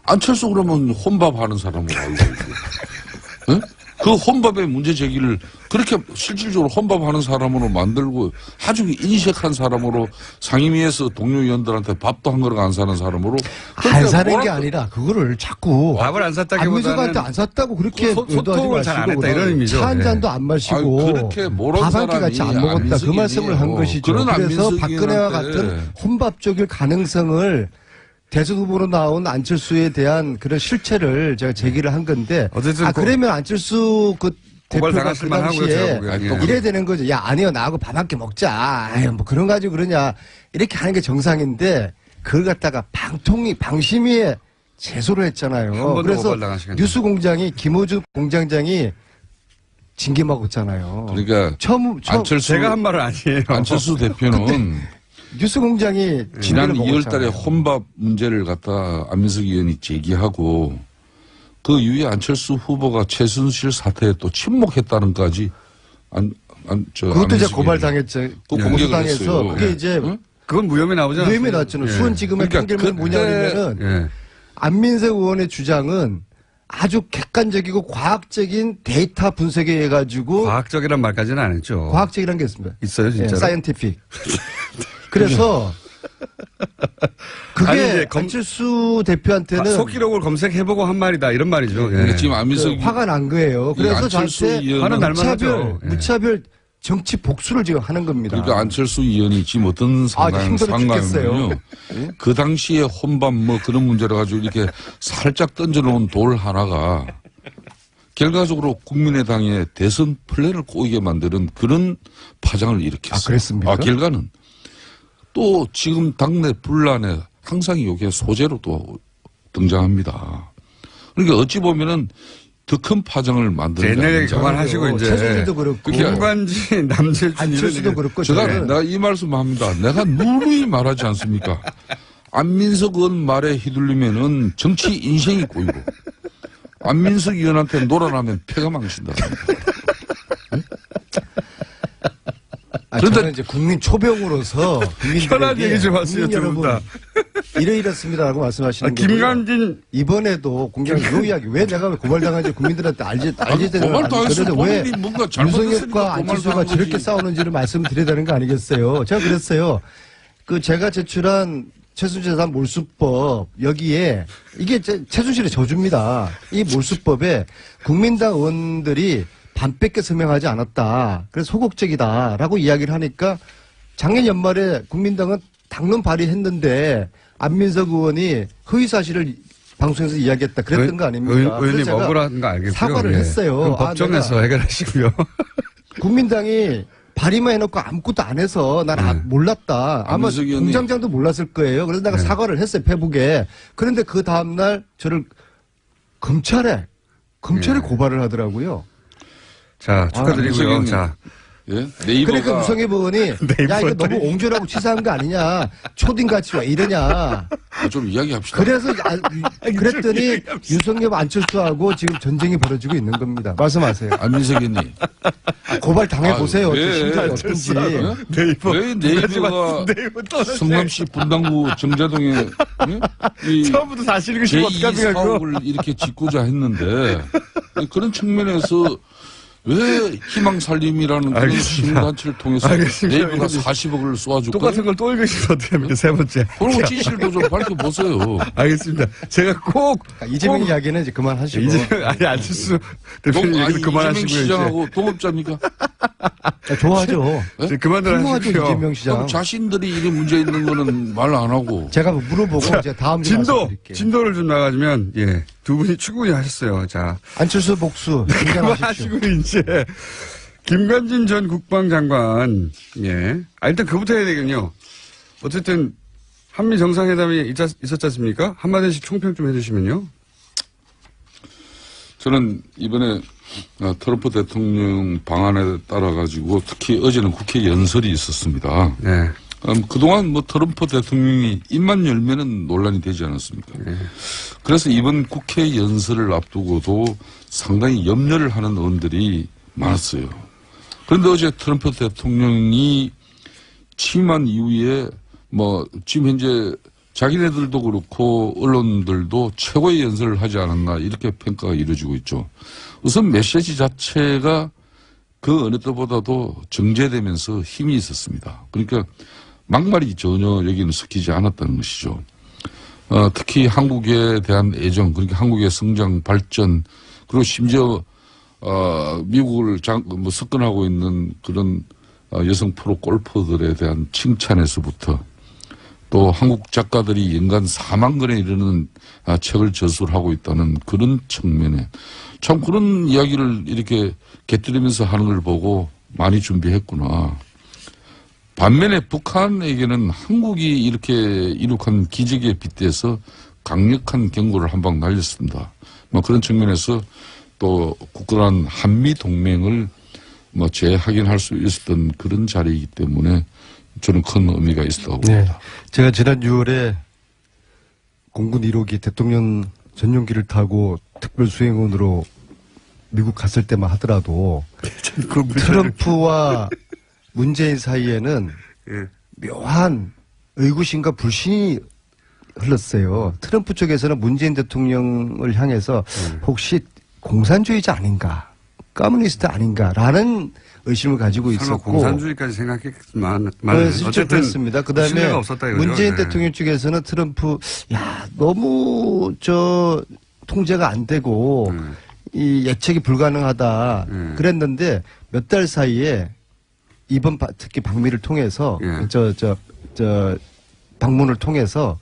안철수 그러면 혼밥하는 사람으로 알고 있고, 예? 그 혼밥의 문제 제기를 그렇게 실질적으로 혼밥하는 사람으로 만들고 아주 인색한 사람으로 상임위에서 동료 의원들한테 밥도 한 그릇 안 사는 사람으로 안 사는 게 뭐랄까 아니라 그거를 자꾸 밥을 안 샀다기보다는 안민석한테 안 샀다고 그렇게 소통을 잘 안 했다 이런 의미죠. 차 한 잔도 안 마시고 아니, 그렇게 모르는 밥 한 끼 사람이 같이 안 먹었다 그 안민석이에요. 말씀을 한 것이죠. 그런 그래서 안민석이한테 박근혜와 같은 혼밥족일 가능성을 대선 후보로 나온 안철수에 대한 그런 실체를 제가 제기를 한 건데 어쨌든 그러면 안철수 그 대표가 그 당하실 만하고요, 제가 당시에 보기에는. 이래야 되는 거죠. 야 아니요 나하고 밥 한 끼 먹자. 아유 뭐 그런 가지고 그러냐 이렇게 하는 게 정상인데 그걸 갖다가 방심위에 제소를 했잖아요. 한 번도 그래서 고발당하시겠네요. 뉴스공장이 김호준 공장장이 징계 먹었잖아요. 그러니까 처음 안철수 제가 한 말은 아니에요. 안철수 대표는 뉴스공장이 지난 징계를 2월 달에 먹었잖아요. 혼밥 문제를 갖다 안민석 의원이 제기하고 그 이후에 안철수 후보가 최순실 사태에 또 침묵했다는까지 그것도 이제 고발당했죠. 그 고소당해서 그게 이제 응? 그건 무혐의 나오잖아요. 무혐의 나왔잖아요. 수원지검의 그러니까 판결문이 뭐냐면은 예. 안민석 의원의 주장은 아주 객관적이고 과학적인 데이터 분석에 의해 가지고 과학적이란 말까지는 안 했죠. 과학적이라는 게 있습니다. 있어요, 진짜로? 사이언티픽. 그래서 그게 아니, 이제 안철수 대표한테는 속기록을 검색해보고 한 말이다 이런 말이죠. 예. 그러니까 지금 안민석 화가 난 거예요. 그래서 안철수 저한테 의원은 화는 날만 하죠. 예. 무차별 정치 복수를 지금 하는 겁니다. 그러니까 안철수 의원이 지금 어떤 힘들어 죽겠어요. 상황이면요. 그 당시에 혼밥 뭐 그런 문제를 가지고 이렇게 살짝 던져놓은 돌 하나가 결과적으로 국민의당의 대선 플랜을 꼬이게 만드는 그런 파장을 일으켰어요. 그랬습니까? 결과는 또 지금 당내 분란에 항상 이게 소재로 또 등장합니다. 그러니까 어찌 보면은 더 큰 파장을 만드는 옛날 얘기 게 그만하시고 이제 최순실도 그렇고 김관진 남재준 안철수도 그렇고 내가 이 말씀합니다. 내가 누누이 말하지 않습니까? 안민석 의원 말에 휘둘리면은 정치 인생이 꼬이고 안민석 의원한테 놀아나면 패가 망친다. 저는 이제 국민 초병으로서 편한 얘기 좀 하세요, 두 분 다. 이러이렇습니다라고 말씀하시는 거예요. 김관진 이번에도 공장 요이하게 왜 내가 고발당한지 국민들한테 알지 되는 고발당했으면 왜 본인이 뭔가 잘못했으니까 윤석열과 안철수가 고발당한 저렇게 거지. 싸우는지를 말씀드려야 되는 거 아니겠어요? 제가 그랬어요. 제가 제출한 최순실재산 몰수법 여기에 이게 최순실의 저주입니다. 이 몰수법에 국민당 의원들이 반 뺏겨 서명하지 않았다. 그래서 소극적이다라고 이야기를 하니까 작년 연말에 국민당은 당론 발의했는데 안민석 의원이 허위 사실을 방송에서 이야기했다. 그랬던 거 아닙니까? 의원님 그래서 제가 억울한 거 알겠고요. 사과를 예. 했어요. 그럼 법정에서 해결하시고요. 국민당이 발의만 해놓고 아무것도 안 해서 난 몰랐다. 아마 안민석 의원이- 공장장도 몰랐을 거예요. 그래서 내가 사과를 했어요. 페북에. 그런데 그 다음날 저를 검찰에 고발을 하더라고요. 자, 축하드리고요. 안민석 자, 예? 네이버가 그러니까 무성해 의원이 야 이거 너무 옹졸하고 치사한 거 아니냐. 초딩같이 왜 이러냐. 좀 이야기합시다. 그래서 그랬더니 윤석열 안철수하고 지금 전쟁이 벌어지고 있는 겁니다. 말씀하세요. 안민석 의원님. 고발 당해보세요. 왜? 심정이 어떤지. 네이버. 왜 네이버가 네이버 또 성남시 분당구 정자동에 이 처음부터 사실인 것이 제2 사업을 이렇게 짓고자 했는데 그런 측면에서 왜 희망살림이라는 그런 알겠습니다. 시민단체를 통해서 알겠습니다. 네이버가 40억을 쏘아줄까요? 똑같은 걸 또 읽으시면 어떻게 합니까? 세 번째. 그런 진실도 좀 밝혀보세요. 알겠습니다. 제가 꼭 이재명 이야기는 이제 그만하시고. 아니 안철수 대표님 얘기는 이재명 그만하시고요. 이제. 시장하고 동업자입니까? 좋아하죠. 이제 그만들 훌륭하죠 하시고요. 이재명 시장. 그럼 자신들이 이런 문제 있는 거는 말 안 하고 제가 물어보고 제가 다음 주에 말씀드릴게요. 진도를 좀 나가주면 예, 두 분이 충분히 하셨어요. 자, 안철수 복수 인정하십시오. 그만하시고 이제 김관진 전 국방장관 예, 일단 그부터 해야 되겠군요. 어쨌든 한미 정상회담이 있었지 않습니까? 한마디씩 총평 좀 해주시면요. 저는 이번에 트럼프 대통령 방안에 따라 가지고 특히 어제는 국회 연설이 있었습니다. 네. 그동안 뭐 트럼프 대통령이 입만 열면은 논란이 되지 않았습니까? 그래서 이번 국회 연설을 앞두고도 상당히 염려를 하는 의원들이 많았어요. 그런데 어제 트럼프 대통령이 취임한 이후에 뭐 지금 현재 자기네들도 그렇고 언론들도 최고의 연설을 하지 않았나 이렇게 평가가 이루어지고 있죠. 우선 메시지 자체가 그 어느 때보다도 정제되면서 힘이 있었습니다. 그러니까 막말이 전혀 여기는 섞이지 않았다는 것이죠. 특히 한국에 대한 애정, 그러니까 한국의 성장, 발전, 그리고 심지어 미국을 석권하고 있는 그런 여성 프로 골퍼들에 대한 칭찬에서부터 또 한국 작가들이 연간 4만 권에 이르는 책을 저술하고 있다는 그런 측면에 참 그런 이야기를 이렇게 곁들이면서 하는 걸 보고 많이 준비했구나. 반면에 북한에게는 한국이 이렇게 이룩한 기적에 빗대서 강력한 경고를 한 방 날렸습니다. 뭐 그런 측면에서 또 굳건한 한미 동맹을 뭐 재확인할 수 있었던 그런 자리이기 때문에 저는 큰 의미가 있었다고 봅니다. 제가 지난 6월에 공군 1호기 대통령 전용기를 타고 특별 수행원으로 미국 갔을 때만 하더라도 트럼프와 문재인 사이에는 묘한 의구심과 불신이 흘렀어요. 트럼프 쪽에서는 문재인 대통령을 향해서 혹시 공산주의자 아닌가, 커뮤니스트 아닌가라는 의심을 가지고 설마 있었고, 공산주의까지 생각했지만 실제 어쨌든 그렇습니다. 그다음에 신뢰가 없었다 이거죠. 문재인 네. 대통령 쪽에서는 트럼프 너무 통제가 안 되고 이 예측이 불가능하다 그랬는데 몇 달 사이에 이번 특히 방미를 통해서 예. 방문을 통해서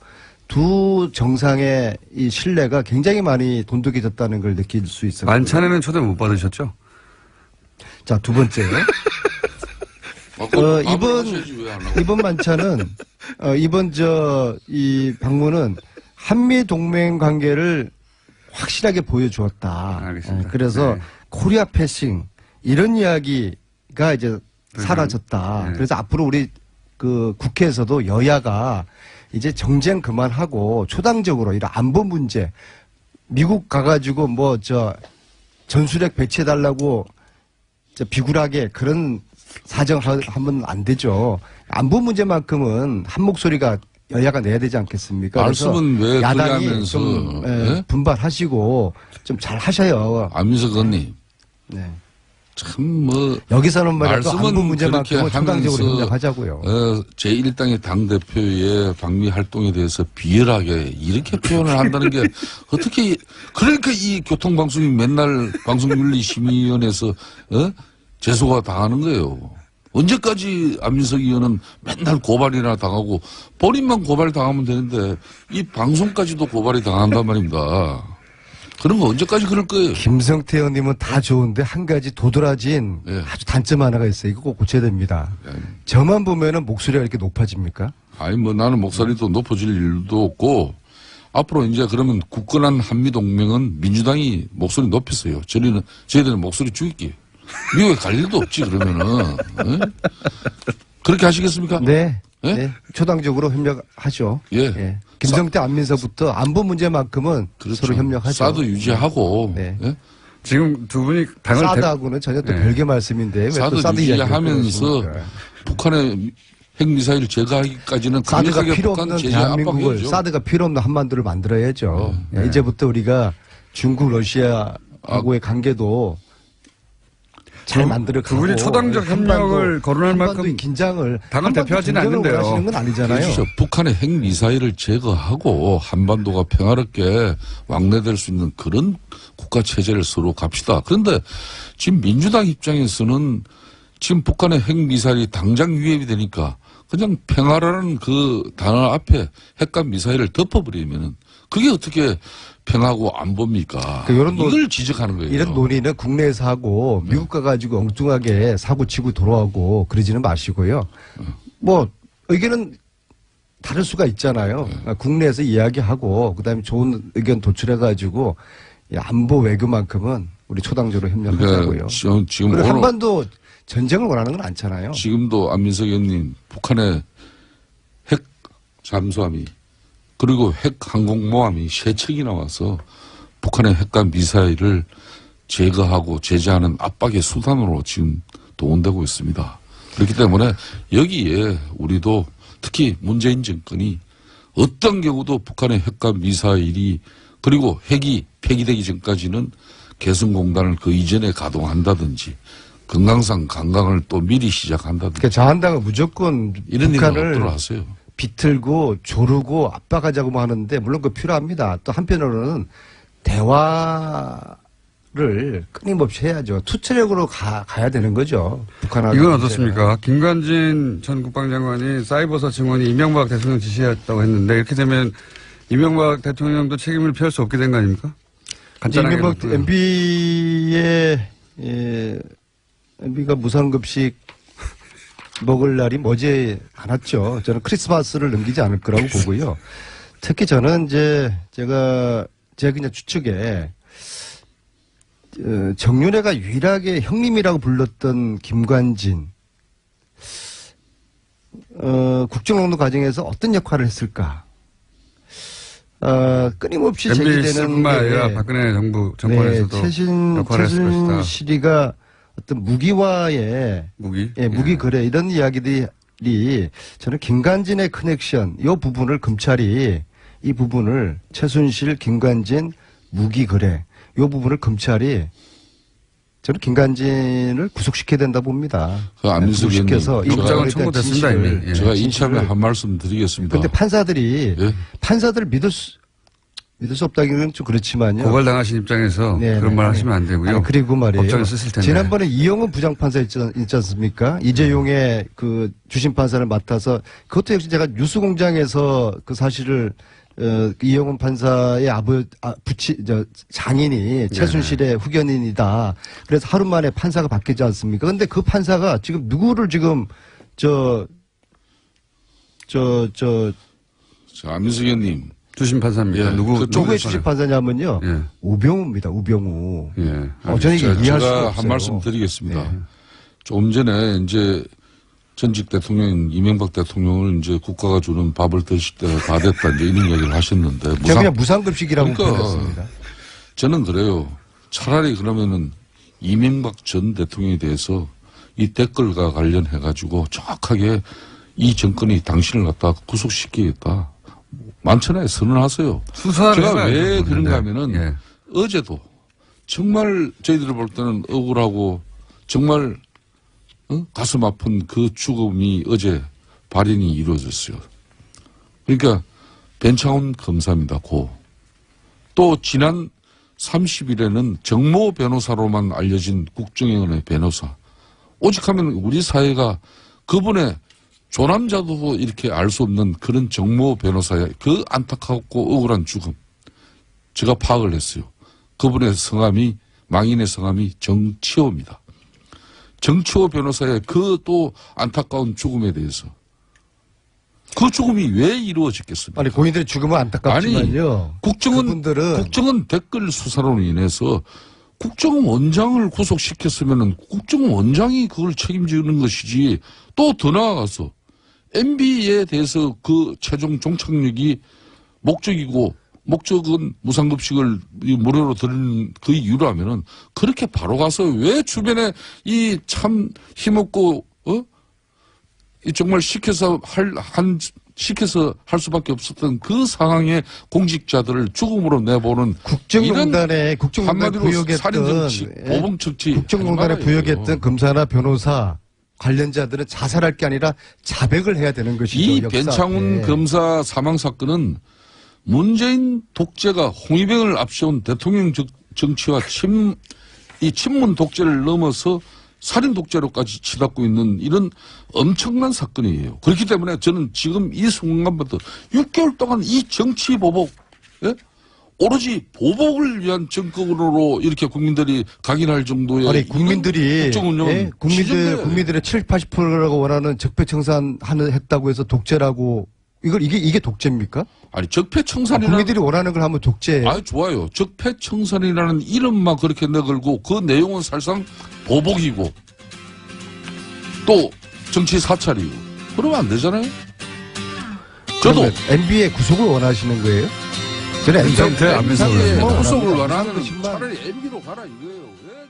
두 정상의 이 신뢰가 굉장히 많이 돈독해졌다는 걸 느낄 수 있었고. 만찬에는 초대 못 받으셨죠? 자, 두 번째요. 이번 만찬은 이번 이 방문은 한미 동맹 관계를 확실하게 보여주었다. 알겠습니다. 그래서 네. 코리아 패싱 이런 이야기가 이제 사라졌다. 네. 그래서 앞으로 우리 그 국회에서도 여야가 이제 정쟁 그만하고 초당적으로 이런 안보 문제 미국 가가지고 전술핵 배치해달라고 비굴하게 그런 사정하면 안 되죠. 안보 문제만큼은 한 목소리가 여야가 내야 되지 않겠습니까? 말씀은 왜 그렇게 야당이 하면서 좀 예? 분발하시고 좀 잘 하셔요. 안민석 의원님 네. 참 여기서는 말이야 안보 말씀은 문제만큼은 그렇게 초당적으로 하면서 협력하자고요. 제1당의 당대표의 방미 활동에 대해서 비열하게 이렇게 표현을 한다는 게 어떻게 그러니까 이 교통방송이 맨날 방송윤리심의위원회에서 제소가 당하는 거예요. 언제까지 안민석 의원은 맨날 고발이나 당하고 본인만 고발 당하면 되는데 이 방송까지도 고발이 당한단 말입니다. 그런 거 언제까지 그럴 거예요? 김성태 의원님은 다 좋은데 한 가지 도드라진 예. 아주 단점 하나가 있어요. 이거 꼭 고쳐야 됩니다. 저만 보면은 목소리가 이렇게 높아집니까? 아니 나는 목소리도 높아질 일도 없고 앞으로 이제 그러면 굳건한 한미동맹은 민주당이 목소리 높였어요. 저희들은 목소리 죽일게요. 미국에 갈 일도 없지 그러면은. 그렇게 하시겠습니까? 네. 예? 네. 초당적으로 협력하죠. 예. 김성태 안민서부터 안보 문제만큼은 그렇죠. 서로 협력하죠. 사드 유지하고 네. 예? 지금 두 분이 당을 사드하고는 전혀 또 네. 별개 말씀인데 왜 또 사드 사드 이야기를 유지하면서 꺼내십니까? 북한의 핵미사일 제거하기까지는 사드가 강력하게 필요 북한 없는 제재 대한민국을 압박해야죠. 사드가 필요 없는 한반도를 만들어야죠. 네. 이제부터 우리가 중국 러시아하고의 관계도 잘 만들어 가고 두 분이 초당적 협력을 거론할 만큼 긴장을 당을 한반도 대표하지는 전쟁을 않는데요. 원하시는 건 아니잖아요. 그렇죠. 북한의 핵미사일을 제거하고 한반도가 평화롭게 왕래될 수 있는 그런 국가체제를 서로 갑시다. 그런데 지금 민주당 입장에서는 지금 북한의 핵미사일이 당장 위협이 되니까 그냥 평화라는 그 단어 앞에 핵과 미사일을 덮어버리면은 그게 어떻게 평화고 안보입니까? 이걸 지적하는 거예요. 이런 논의는 국내에서 하고 미국 가가지고 엉뚱하게 사고 치고 돌아오고 그러지는 마시고요. 의견은 다를 수가 있잖아요. 국내에서 이야기하고 그다음에 좋은 의견 도출해가지고 이 안보 외교만큼은 우리 초당적으로 협력하자고요. 그러니까 지금 그리고 오늘 한반도 전쟁을 원하는 건 않잖아요. 지금도 안민석 의원님 북한의 핵 잠수함이 그리고 핵 항공모함이 3척이나 와서 북한의 핵과 미사일을 제거하고 제재하는 압박의 수단으로 지금 동원되고 있습니다. 그렇기 때문에 여기에 우리도 특히 문재인 정권이 어떤 경우도 북한의 핵과 미사일이 그리고 핵이 폐기되기 전까지는 개성공단을 그 이전에 가동한다든지 건강상 관광을 또 미리 시작한다든지 그러니까 자한당은 무조건 이런 일은 북한을 없도록 하세요. 비틀고 조르고 압박하자고 하는데 물론 그거 필요합니다. 또 한편으로는 대화를 끊임없이 해야죠. 투체력으로 가야 되는 거죠. 북한하고. 이건 어떻습니까? 김관진 전 국방장관이 사이버사 증원이 이명박 대통령 지시였다고 했는데 이렇게 되면 이명박 대통령도 책임을 피할 수 없게 된 거 아닙니까? 간단하게. 이명박 MB가 무상급식 먹을 날이 머지 않았죠. 저는 크리스마스를 넘기지 않을 거라고 보고요. 특히 저는 이제 제가 그냥 추측에 정윤회가 유일하게 형님이라고 불렀던 김관진 국정농단 과정에서 어떤 역할을 했을까? 끊임없이 제기되는 MB뿐만 아니라 박근혜 정권에서도 역할을 했을 것이다. 최순실이가 어떤 무기와의 무기 거래 이런 이야기들이 저는 김관진의 커넥션 이 부분을 검찰이 이 부분을 최순실, 김관진 무기 거래 이 부분을 검찰이 저는 김관진을 구속시켜야 된다 봅니다. 그 안민석 의원님, 영장은 청구됐습니다 이미. 예. 제가 이참에 한 말씀 드리겠습니다. 그런데 판사들이 예? 판사들을 믿을 수 없다기는 좀 그렇지만요. 고발당하신 입장에서 그런 말 하시면 안 되고요. 아니, 그리고 말이에요. 법정에 쓰실 텐데. 지난번에 이영은 부장판사 있지 않습니까? 이재용의 그 주심판사를 맡아서 그것도 역시 제가 뉴스공장에서 그 사실을 이영은 판사의 장인이 최순실의 후견인이다. 그래서 하루 만에 판사가 바뀌지 않습니까? 근데 그 판사가 지금 누구를 지금 안민석 의원님. 주심 판사입니다. 예, 누구의 주심 판사냐면요. 예. 우병우입니다. 우병우. 예. 저는 이게 이해할 수가 제가 없어요. 한 말씀 드리겠습니다. 네. 조금 전에 이제 전직 대통령 이명박 대통령을 이제 국가가 주는 밥을 드실 때 다 됐다 이제 이런 얘기를 하셨는데 제가 그냥 무상급식이라고 그러니까 표현했습니다. 저는 그래요. 차라리 그러면은 이명박 전 대통령에 대해서 이 댓글과 관련해 가지고 정확하게 이 정권이 당신을 갖다 구속시키겠다. 만천하에 선언하세요. 제가 왜 그런가 하면은 예. 어제도 정말 저희들이 볼 때는 억울하고 정말 가슴 아픈 그 죽음이 어제 발인이 이루어졌어요. 그러니까 변창훈 검사입니다. 또 지난 30일에는 정모 변호사로만 알려진 국정원의 변호사. 오직하면 우리 사회가 그분의 조남자도 이렇게 알 수 없는 그런 정모 변호사의 그 안타깝고 억울한 죽음. 제가 파악을 했어요. 그분의 성함이 망인의 성함이 정치호입니다. 정치호 변호사의 그 또 안타까운 죽음에 대해서 그 죽음이 왜 이루어졌겠습니까? 아니 고인들의 죽음은 안타깝지만요. 국정원 댓글 수사로 인해서 국정원 원장을 구속시켰으면은 국정원 원장이 그걸 책임지는 것이지 또 더 나아가서 MB에 대해서 그 최종 종착역이 목적은 무상급식을 무료로 드리는 그 이유로 하면은 그렇게 바로 가서 왜 주변에 이 참 힘없고 이 정말 시켜서 할 수밖에 없었던 그 상황의 공직자들을 죽음으로 내보는 국정농단에 한마디로 부역했던 살인정치, 보복정치 국정농단에 부역했던 검사나 변호사 관련자들은 자살할 게 아니라 자백을 해야 되는 것이죠. 이 변창훈 검사 사망 사건은 문재인 독재가 홍위병을 앞세운 대통령 정치와 친문 독재를 넘어서 살인 독재로까지 치닫고 있는 이런 엄청난 사건이에요. 그렇기 때문에 저는 지금 이 순간부터 6개월 동안 이 정치 보복, 오로지 보복을 위한 정권으로 이렇게 국민들이 각인할 정도의 아니 국민들이 국정운영은 국민들의 70, 80%라고 원하는 적폐청산 했다고 해서 독재라고 이게 독재입니까? 아니 적폐청산이라는 국민들이 원하는 걸 하면 독재. 아 좋아요. 적폐청산이라는 이름만 그렇게 내걸고 그 내용은 사실상 보복이고 또 정치 사찰이고 그러면 안 되잖아요. 저도 MB의 구속을 원하시는 거예요? 저는 김성태, 안민석 의원. 구속을 원합니다. 원하면 정말. 차라리 MB로 가라 이거예요. 왜?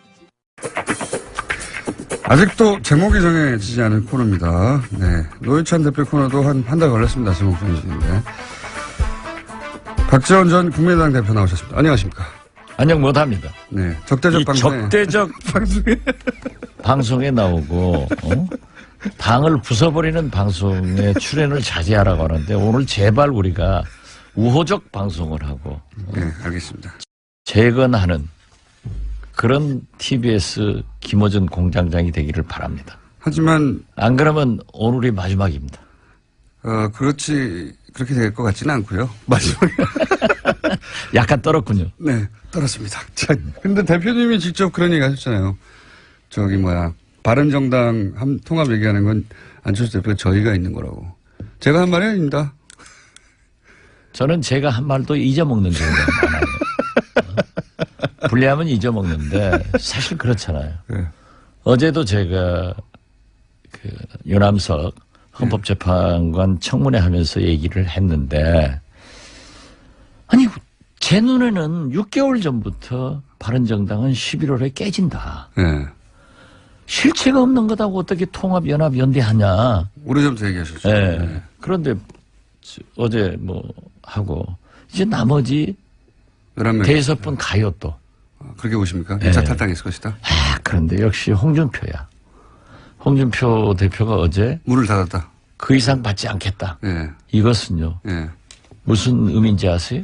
아직도 제목이 정해지지 않은 코너입니다. 네. 노회찬 대표 코너도 한 달 걸렸습니다. 제목 정해지는데. 박지원 전 국민의당 대표 나오셨습니다. 안녕하십니까. 안녕 못합니다. 네. 적대적 이 방송에. 적대적 방송에 나오고 당을 부숴버리는 방송에 출연을 자제하라고 하는데 오늘 제발 우리가 우호적 방송을 하고 네, 알겠습니다. 재건하는 그런 TBS 김어준 공장장이 되기를 바랍니다. 하지만, 안 그러면 오늘이 마지막입니다. 그렇게 될 것 같지는 않고요. 마지막에. 약간 떨었군요. 네, 떨었습니다. 자, 근데 대표님이 직접 그런 얘기 하셨잖아요. 바른정당 통합 얘기하는 건 안철수 대표가 저희가 있는 거라고. 제가 한 말이 아닙니다. 저는 제가 한 말도 잊어먹는 경우가 많아요. 불리하면 잊어먹는데 사실 그렇잖아요. 네. 어제도 제가 그 유남석 헌법재판관 청문회 하면서 얘기를 했는데 아니 제 눈에는 6개월 전부터 바른정당은 11월에 깨진다. 네. 실체가 없는 거다고 어떻게 통합연합연대하냐. 오래전부터 얘기하셨죠. 네. 네. 그런데 어제 하고 이제 나머지 11명. 대여섯 분 가요 또. 그렇게 보십니까? 네. 1차 탈당했을 것이다. 그런데 역시 홍준표야. 홍준표 대표가 어제 문을 닫았다. 그 이상 받지 않겠다. 예. 이것은요. 예. 무슨 의미인지 아세요?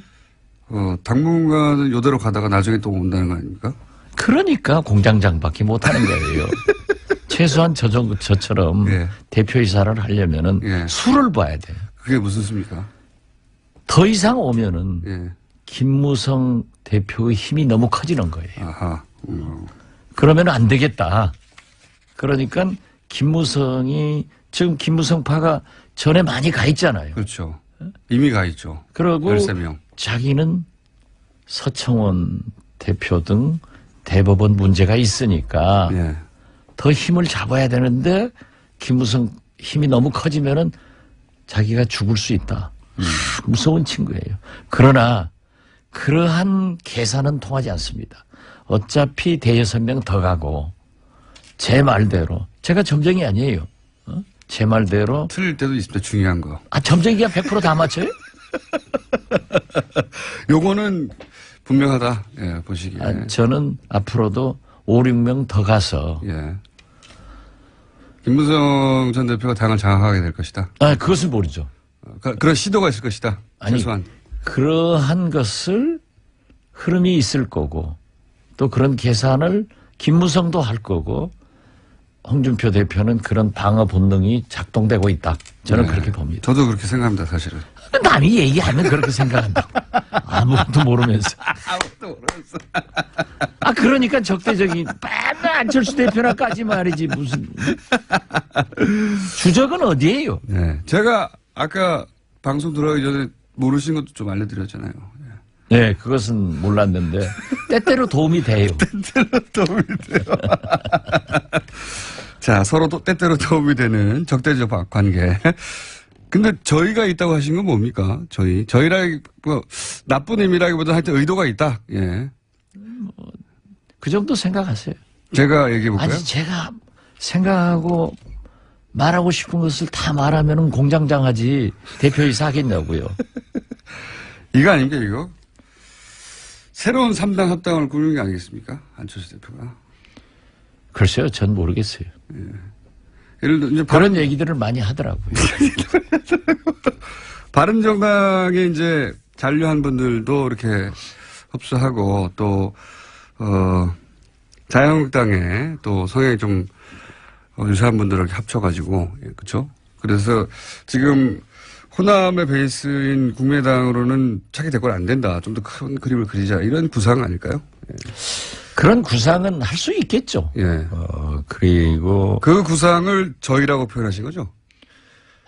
당분간은 요대로 가다가 나중에 또 온다는 거 아닙니까? 그러니까 공장장밖에 못하는 거예요. 최소한 저처럼 예. 대표이사를 하려면은 예. 수를 봐야 돼요. 그게 무슨 수입니까? 더 이상 오면은 예. 김무성 대표의 힘이 너무 커지는 거예요. 아하. 그러면 안 되겠다. 그러니까 김무성이 지금 김무성파가 전에 많이 가 있잖아요. 그렇죠. 이미 가 있죠. 그러고 13명. 자기는 서청원 대표 등 대법원 문제가 있으니까 예. 더 힘을 잡아야 되는데 김무성 힘이 너무 커지면은 자기가 죽을 수 있다. 무서운 친구예요. 그러나 그러한 계산은 통하지 않습니다. 어차피 대여섯 명 더 가고 제 말대로 제가 점쟁이 아니에요. 제 말대로 틀릴 때도 있습니다. 중요한 거. 점쟁이가 100% 다 맞춰요? 요거는 분명하다. 예, 보시기에. 저는 앞으로도 5, 6명 더 가서 예. 김무성 전 대표가 당을 장악하게 될 것이다. 그것은 모르죠. 그런 시도가 있을 것이다. 아니, 최소한. 그러한 것을 흐름이 있을 거고 또 그런 계산을 김무성도 할 거고 홍준표 대표는 그런 방어 본능이 작동되고 있다. 저는 네. 그렇게 봅니다. 저도 그렇게 생각합니다. 사실은. 남이 얘기하면 그렇게 생각한다고. 아무것도 모르면서. 아무것도 모르겠어. 그러니까 적대적인 맨날 안철수 대표나까지 말이지 무슨. 주적은 어디예요? 네. 제가 아까 방송 들어가기 전에 모르신 것도 좀 알려드렸잖아요. 네, 그것은 몰랐는데 때때로 도움이 돼요. 도움이 돼요. 자, 서로 때때로 도움이 되는 적대적 관계. 근데 저희가 있다고 하신 건 뭡니까? 저희라기, 나쁜 의미라기보다 하여튼 의도가 있다. 예. 그 정도 생각하세요. 제가 얘기해볼까요? 아니, 제가 생각하고 말하고 싶은 것을 다 말하면 공장장 하지 대표이사 하겠냐고요. 이거 아닙니까, 이거? 새로운 3당 합당을 꾸미는 게 아니겠습니까? 안철수 대표가. 글쎄요, 전 모르겠어요. 예를 들어, 이제 그런 얘기들을 많이 하더라고요. 바른정당에 이제 잔류한 분들도 이렇게 흡수하고 또, 자유한국당에 또 성향이 좀 유사한 분들을 이렇게 합쳐가지고, 예, 그쵸? 그래서 지금 호남의 베이스인 국민의당으로는 차기 대권 안 된다. 좀 더 큰 그림을 그리자. 이런 구상 아닐까요? 예. 그런 구상은 할 수 있겠죠. 예. 그리고 그 구상을 저희라고 표현하신 거죠?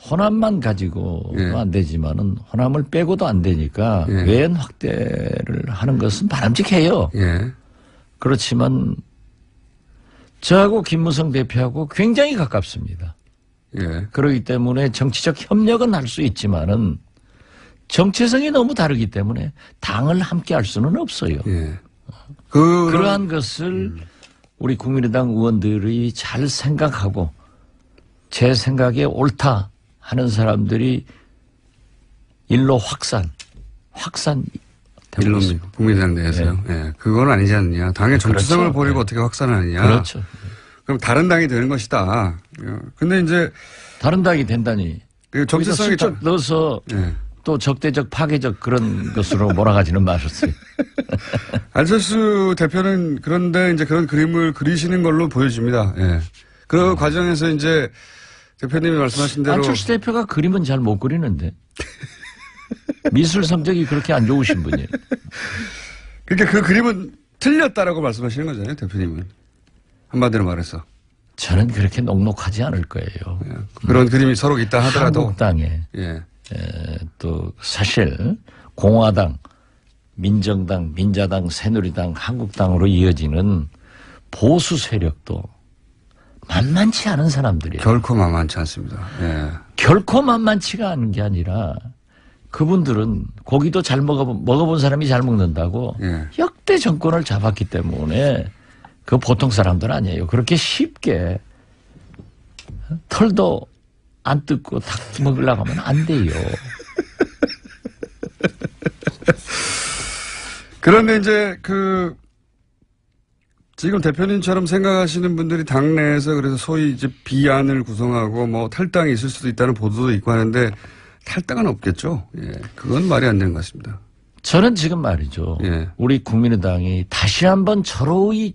호남만 가지고도 예. 안 되지만은 호남을 빼고도 안 되니까 예. 외연 확대를 하는 것은 바람직해요. 예. 그렇지만 저하고 김무성 대표하고 굉장히 가깝습니다. 예. 그렇기 때문에 정치적 협력은 할 수 있지만은 정체성이 너무 다르기 때문에 당을 함께 할 수는 없어요. 예. 그러한 것을 우리 국민의당 의원들이 잘 생각하고 제 생각에 옳다 하는 사람들이 일로 확산 되고 일론 있습니다. 국민의당 내에서요. 예. 그건 아니지 않느냐. 당의 정체성을 그렇죠. 버리고 네. 어떻게 확산하느냐. 그렇죠. 그럼 다른 당이 되는 것이다. 근데 이제 다른 당이 된다니. 그 정체성이 슬쩍 넣어서 예. 또 적대적 파괴적 그런 것으로 몰아가지는 마셨어요. 안철수 대표는 그런데 이제 그런 그림을 그리시는 걸로 보여집니다. 예. 그 과정에서 이제 대표님이 말씀하신 대로 안철수 대표가 그림은 잘 못 그리는데 미술 성적이 그렇게 안 좋으신 분이에요. 그러니까 그 그림은 틀렸다라고 말씀하시는 거잖아요, 대표님은. 한마디로 말해서. 저는 그렇게 녹록하지 않을 거예요. 예. 그런 그림이 서로 있다 하더라도. 한국당에 예. 또 사실 공화당, 민정당, 민자당, 새누리당, 한국당으로 이어지는 보수 세력도 만만치 않은 사람들이에요. 결코 만만치 않습니다. 예. 결코 만만치가 않은 게 아니라 그분들은 고기도 잘 먹어본 사람이 잘 먹는다고 예. 역대 정권을 잡았기 때문에 그 보통 사람들 아니에요. 그렇게 쉽게 털도 안 뜯고 닭 먹으려고 하면 안 돼요. 그런데 이제 지금 대표님처럼 생각하시는 분들이 당내에서 그래서 소위 이제 비안을 구성하고 뭐 탈당이 있을 수도 있다는 보도도 있고 하는데 탈당은 없겠죠. 예. 그건 말이 안 되는 것 같습니다. 저는 지금 말이죠. 예. 우리 국민의당이 다시 한번 절호의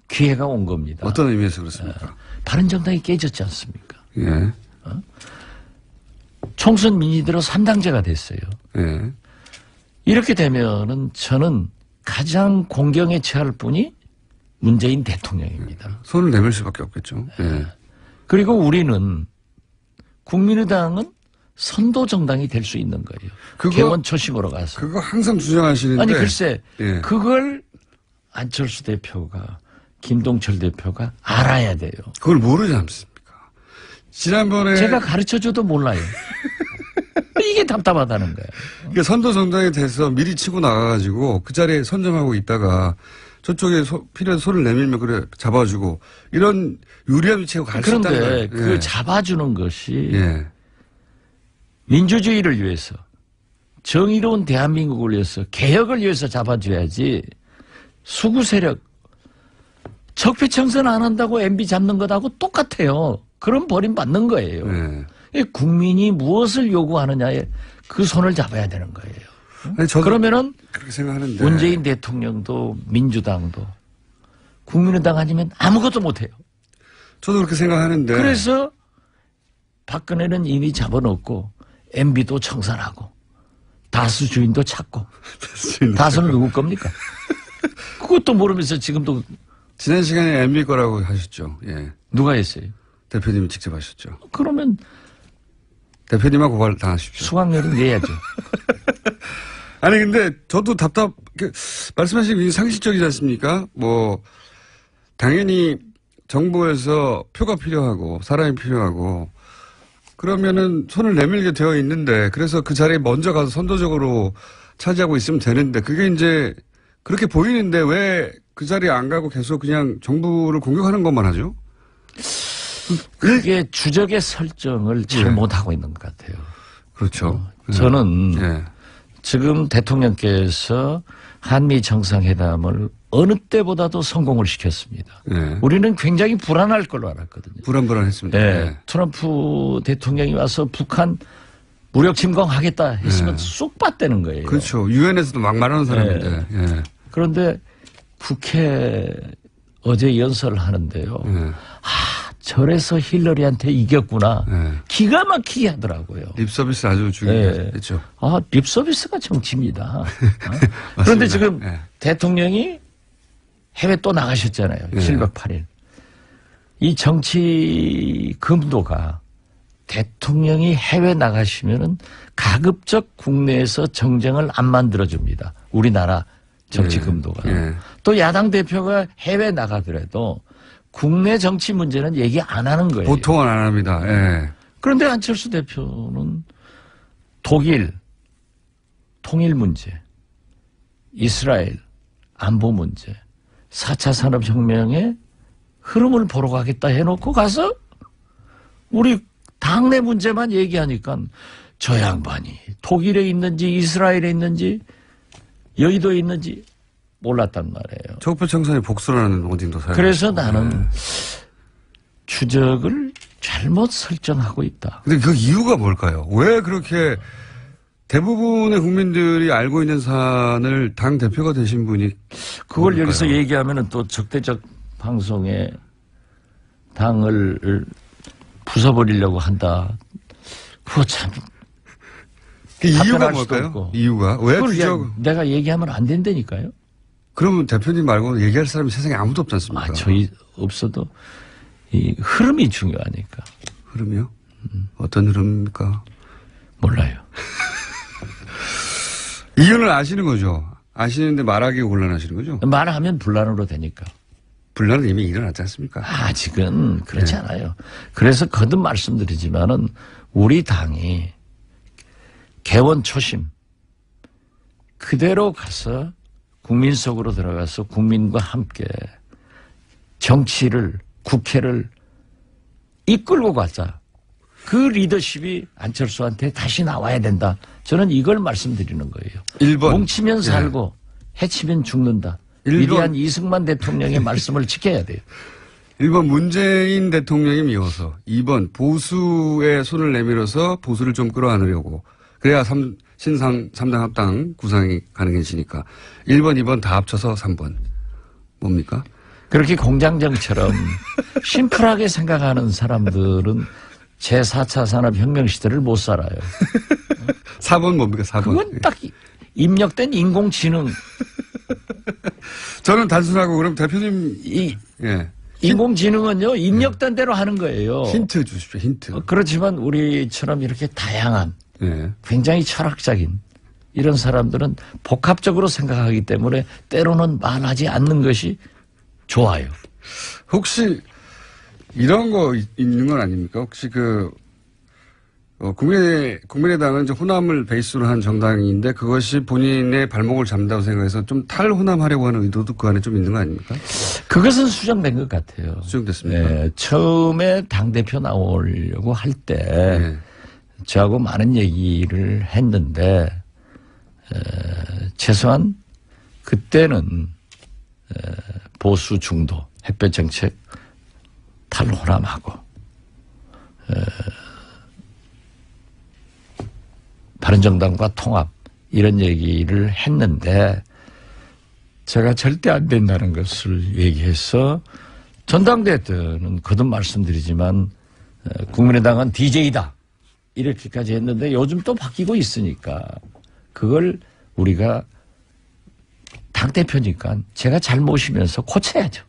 기회가 온 겁니다. 어떤 의미에서 그렇습니까? 바른정당이 깨졌지 않습니까? 예. 총선 민의대로 3당제가 됐어요. 예. 이렇게 되면은 저는 가장 공경에 처할 분이 문재인 대통령입니다. 손을 내밀 수밖에 없겠죠. 예. 그리고 우리는 국민의당은 선도 정당이 될 수 있는 거예요. 개원 초심으로 가서. 그거 항상 주장하시는데. 아니 글쎄 예. 그걸 안철수 대표가 김동철 대표가 알아야 돼요. 그걸 모르지 않습니까? 지난번에 제가 가르쳐줘도 몰라요. 이게 답답하다는 거예요. 그러니까 선도 정당이 돼서 미리 치고 나가가지고 그 자리에 선점하고 있다가 저쪽에 필요해서 손을 내밀면 그래 잡아주고 이런 유리한 위치에 갈 수 있다는 그런데 거예요. 그 예. 잡아주는 것이 예. 민주주의를 위해서 정의로운 대한민국을 위해서 개혁을 위해서 잡아줘야지 수구 세력 적폐청산 안 한다고 MB 잡는 것하고 똑같아요. 그럼 버림받는 거예요. 예. 이 국민이 무엇을 요구하느냐에 그 손을 잡아야 되는 거예요. 아니, 저도 그러면은 그렇게 생각하는데. 문재인 대통령도 민주당도 국민의당 아니면 아무것도 못해요. 저도 그렇게 생각하는데. 그래서 박근혜는 이미 잡아놓고 MB도 청산하고 다수 주인도 찾고 다수는 누구 겁니까? 그것도 모르면서 지금도 지난 시간에 MB 거라고 하셨죠. 예. 누가 했어요? 대표님이 직접 하셨죠. 그러면 대표님하고 고발 당하십시오. 수강료는 내야죠. 아니 근데 저도 말씀하신 게 상식적이지 않습니까? 뭐 당연히 정부에서 표가 필요하고 사람이 필요하고 그러면은 손을 내밀게 되어 있는데 그래서 그 자리에 먼저 가서 선도적으로 차지하고 있으면 되는데 그게 이제 그렇게 보이는데 왜 그 자리에 안 가고 계속 그냥 정부를 공격하는 것만 하죠? 그게 주적의 설정을 잘 예. 못하고 있는 것 같아요. 그렇죠. 저는 예. 지금 대통령께서 한미 정상회담을 어느 때보다도 성공을 시켰습니다. 예. 우리는 굉장히 불안할 걸로 알았거든요. 불안불안했습니다. 네. 예. 트럼프 대통령이 와서 북한 무력 침공하겠다 했으면 쑥 빠뜨는 거예요. 그렇죠. 유엔에서도 막 말하는 사람인데. 예. 그런데 국회 어제 연설을 하는데요. 예. 저래서 힐러리한테 이겼구나. 예. 기가 막히게 하더라고요. 립 서비스 아주 중요했죠. 립 서비스가 정치입니다. 그런데 지금 예. 대통령이 해외 또 나가셨잖아요. 예. 7박 8일. 이 정치 금도가 대통령이 해외 나가시면은 가급적 국내에서 정쟁을 안 만들어줍니다. 우리나라 정치 금도가. 예. 또 야당 대표가 해외 나가더라도 국내 정치 문제는 얘기 안 하는 거예요. 보통은 안 합니다. 예. 그런데 안철수 대표는 독일 통일 문제, 이스라엘 안보 문제, 4차 산업혁명의 흐름을 보러 가겠다 해놓고 가서 우리 당내 문제만 얘기하니까 저 양반이 독일에 있는지 이스라엘에 있는지 여의도에 있는지 몰랐단 말이에요. 적폐청산의 복수라는 어딘도 사용. 그래서 나는 추적을 잘못 설정하고 있다. 근데 그 이유가 뭘까요? 왜 그렇게 대부분의 국민들이 알고 있는 사안을 당 대표가 되신 분이 그걸 뭘까요? 여기서 얘기하면은 또 적대적 방송에 당을 부숴버리려고 한다. 그거 참. 그 이유가 답변할 수도 뭘까요? 없고. 이유가 왜 그걸 추적? 내가 얘기하면 안 된다니까요. 그러면 대표님 말고 얘기할 사람이 세상에 아무도 없지 않습니까? 저희 없어도 이 흐름이 중요하니까. 흐름이요? 어떤 흐름입니까? 몰라요. 이유는 아시는 거죠? 아시는데 말하기 곤란하시는 거죠? 말하면 분란으로 되니까. 분란은 이미 일어났지 않습니까? 아직은 그렇지 않아요. 그래서 거듭 말씀드리지만은 우리 당이 개원 초심 그대로 가서 국민 속으로 들어가서 국민과 함께 정치를 국회를 이끌고 가자. 그 리더십이 안철수한테 다시 나와야 된다. 저는 이걸 말씀드리는 거예요. 1번. 뭉치면 살고 해치면 죽는다. 1번. 위대한 이승만 대통령의 말씀을 지켜야 돼요. 1번 문재인 대통령이 미워서 2번 보수의 손을 내밀어서 보수를 좀 끌어안으려고 그래야 신상 3당 합당 구상이 가능해지니까 1번 2번 다 합쳐서 3번 뭡니까? 그렇게 공장장처럼 심플하게 생각하는 사람들은 제4차 산업혁명 시대를 못 살아요. 4번 뭡니까? 4번. 그건 딱 입력된 인공지능. 저는 단순하고 그럼 대표님 예. 인공지능은요, 입력된 대로 하는 거예요. 힌트 주십시오. 힌트. 그렇지만 우리처럼 이렇게 다양한 예. 굉장히 철학적인 이런 사람들은 복합적으로 생각하기 때문에 때로는 말하지 않는 것이 좋아요. 혹시 이런 거 있는 건 아닙니까? 혹시 국민의당은 이제 호남을 베이스로 한 정당인데 그것이 본인의 발목을 잡는다고 생각해서 좀 탈호남하려고 하는 의도도 그 안에 좀 있는 거 아닙니까? 그것은 수정된 것 같아요. 수정됐습니까? 네, 처음에 당대표 나오려고 할 때 네. 저하고 많은 얘기를 했는데 최소한 그때는 보수 중도 햇볕 정책 탈호남하고 바른정당과 통합 이런 얘기를 했는데 제가 절대 안 된다는 것을 얘기해서 전당대회 때는 거듭 말씀드리지만 국민의당은 DJ다 이렇게까지 했는데 요즘 또 바뀌고 있으니까 그걸 우리가 당대표니까 제가 잘 모시면서 고쳐야죠.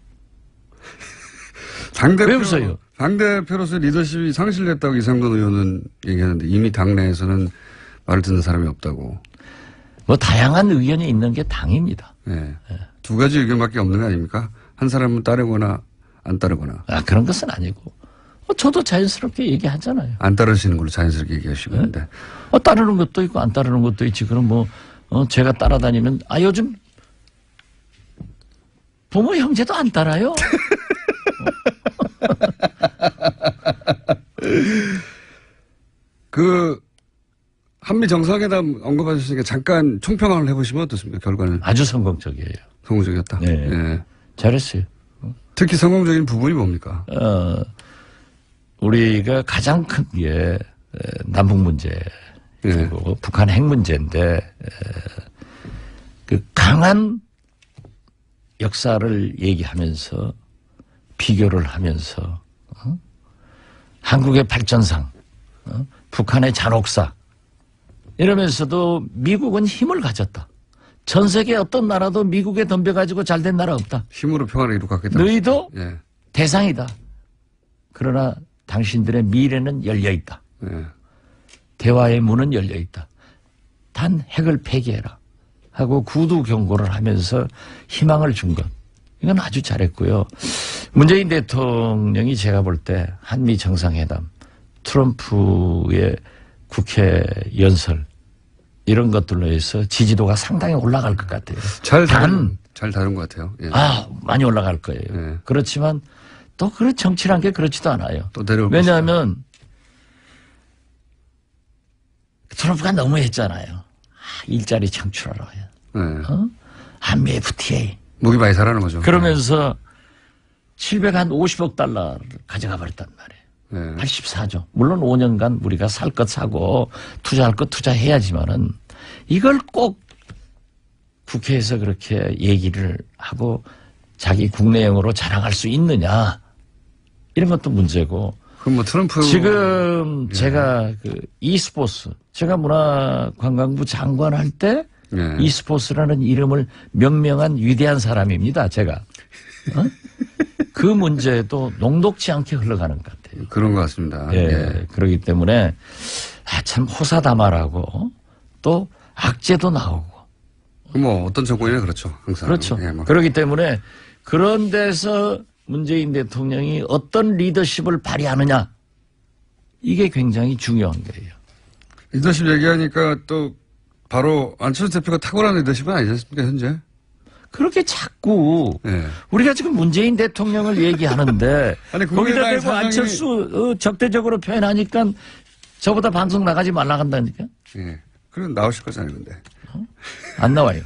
왜 웃어요? 당대표로서 리더십이 상실됐다고 이상돈 의원은 얘기하는데 이미 당내에서는 말을 듣는 사람이 없다고. 뭐 다양한 의견이 있는 게 당입니다. 네. 두 가지 의견밖에 없는 거 아닙니까? 한 사람은 따르거나 안 따르거나. 그런 것은 아니고 저도 자연스럽게 얘기하잖아요. 안 따르시는 걸로 자연스럽게 얘기하시고 있는데. 따르는 것도 있고 안 따르는 것도 있지. 그럼 제가 따라다니면 요즘 부모 형제도 안 따라요. 한미 정상회담 언급하셨으니까 잠깐 총평을 해보시면 어떻습니까? 결과는. 아주 성공적이에요. 성공적이었다. 네. 예. 잘했어요. 특히 성공적인 부분이 뭡니까? 우리가 가장 큰 게 남북 문제 그리고 북한 핵 문제인데 그 강한 역사를 얘기하면서 비교를 하면서 한국의 발전상 북한의 잔혹사 이러면서도 미국은 힘을 가졌다. 전 세계 어떤 나라도 미국에 덤벼가지고 잘된 나라 없다. 힘으로 평화를 이룩하겠다. 너희도 예. 대상이다. 그러나 당신들의 미래는 열려있다. 네. 대화의 문은 열려 있다. 단 핵을 폐기해라 하고 구두 경고를 하면서 희망을 준 것. 이건 아주 잘했고요. 문재인 대통령이 제가 볼 때 한미 정상회담, 트럼프의 국회 연설 이런 것들로 해서 지지도가 상당히 올라갈 것 같아요. 잘 다룬 것 같아요. 예. 많이 올라갈 거예요. 네. 그렇지만 또 그런 정치란 게 그렇지도 않아요. 또 내려올 왜냐하면 트럼프가 너무 했잖아요. 일자리 창출하라. 네. 한미 FTA. 목이 많이 자라는 거죠. 그러면서 750억 달러를 가져가 버렸단 말이에요. 네. 84조. 물론 5년간 우리가 살 것 사고 투자할 것 투자해야지만은 이걸 꼭 국회에서 그렇게 얘기를 하고 자기 국내용으로 자랑할 수 있느냐. 이런 것도 문제고. 그럼 뭐 트럼프 지금 제가 그 e스포츠, 제가 문화관광부 장관 할 때 네. e스포츠라는 이름을 명명한 위대한 사람입니다. 제가. 그 문제도 녹록지 않게 흘러가는 것 같아요. 그런 것 같습니다. 예. 예. 그렇기 때문에 참 호사다마라고 또 악재도 나오고. 뭐 어떤 정권이나 그렇죠. 항상. 그렇죠. 예, 뭐. 그렇기 때문에 그런 데서 문재인 대통령이 어떤 리더십을 발휘하느냐. 이게 굉장히 중요한 거예요. 리더십 얘기하니까 또 바로 안철수 대표가 탁월한 리더십은 아니지 않습니까, 현재? 그렇게 자꾸 예. 우리가 지금 문재인 대통령을 얘기하는데 아니, 거기다 국민의당의 대고 사정이- 안철수 적대적으로 표현하니까 저보다 방송 나가지 말라 한다니까. 예. 그럼 나오실 거잖아요, 근데. 안 나와요.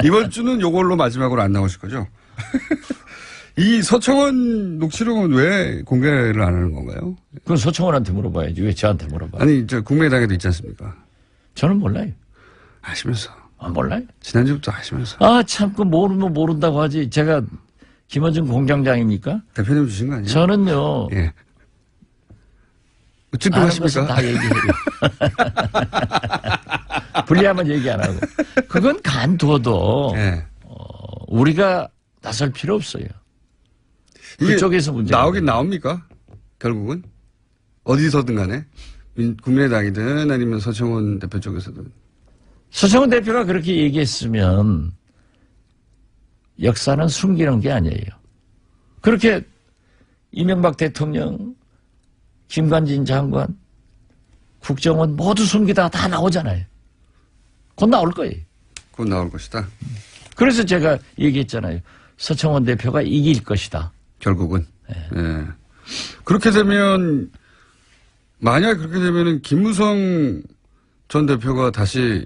이번 주는 요걸로 마지막으로 안 나오실 거죠? 이 서청원 녹취록은 왜 공개를 안 하는 건가요? 그건 서청원한테 물어봐야지. 왜 저한테 물어봐? 아니, 국민의당에도 있지 않습니까? 저는 몰라요. 아시면서. 몰라요. 지난주부터 아시면서. 참, 그 모르면 모른다고 하지. 제가 김어준 공장장입니까? 대표님 주신 거 아니에요? 저는요. 예. 어쨌든 아는 것은 하십니까? 다 얘기해요. 불리하면 얘기 안 하고. 그건 간두어도 예. 우리가 나설 필요 없어요. 이게 그쪽에서 문제가 나오긴 나옵니까? 결국은? 어디서든 간에? 국민의당이든 아니면 서청원 대표 쪽에서든. 서청원 대표가 그렇게 얘기했으면 역사는 숨기는 게 아니에요. 그렇게 이명박 대통령, 김관진 장관, 국정원 모두 숨기다가 다 나오잖아요. 곧 나올 거예요. 곧 나올 것이다. 그래서 제가 얘기했잖아요. 서청원 대표가 이길 것이다. 결국은. 예. 그렇게 되면, 만약 그렇게 되면은 김무성 전 대표가 다시,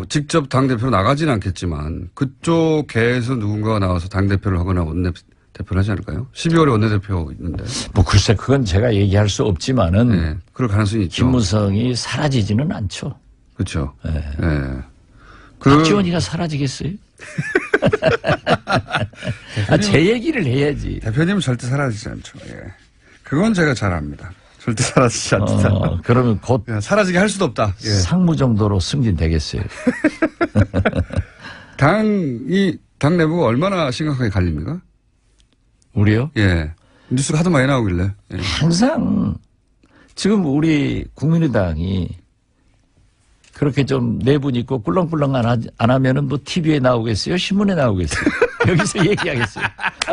직접 당대표로 나가진 않겠지만, 그쪽 계에서 누군가가 나와서 당대표를 하거나 원내대표를 하지 않을까요? 12월에 원내대표 있는데. 뭐 글쎄 그건 제가 얘기할 수 없지만은 예. 그럴 가능성이 있죠. 김무성이 사라지지는 않죠. 그렇죠. 예. 예. 박지원이가 사라지겠어요? 제 얘기를 해야지. 대표님은 절대 사라지지 않죠. 예. 그건 제가 잘 압니다. 절대 사라지지 않는다. 그러면 곧 예, 사라지게 할 수도 없다. 예. 상무 정도로 승진되겠어요. 당 내부가 얼마나 심각하게 갈립니까? 우리요? 예. 뉴스가 하도 많이 나오길래. 예. 항상 지금 우리 국민의당이 그렇게 좀 내분 있고 꿀렁꿀렁 안 하면은 뭐 TV에 나오겠어요? 신문에 나오겠어요? 여기서 얘기하겠어요?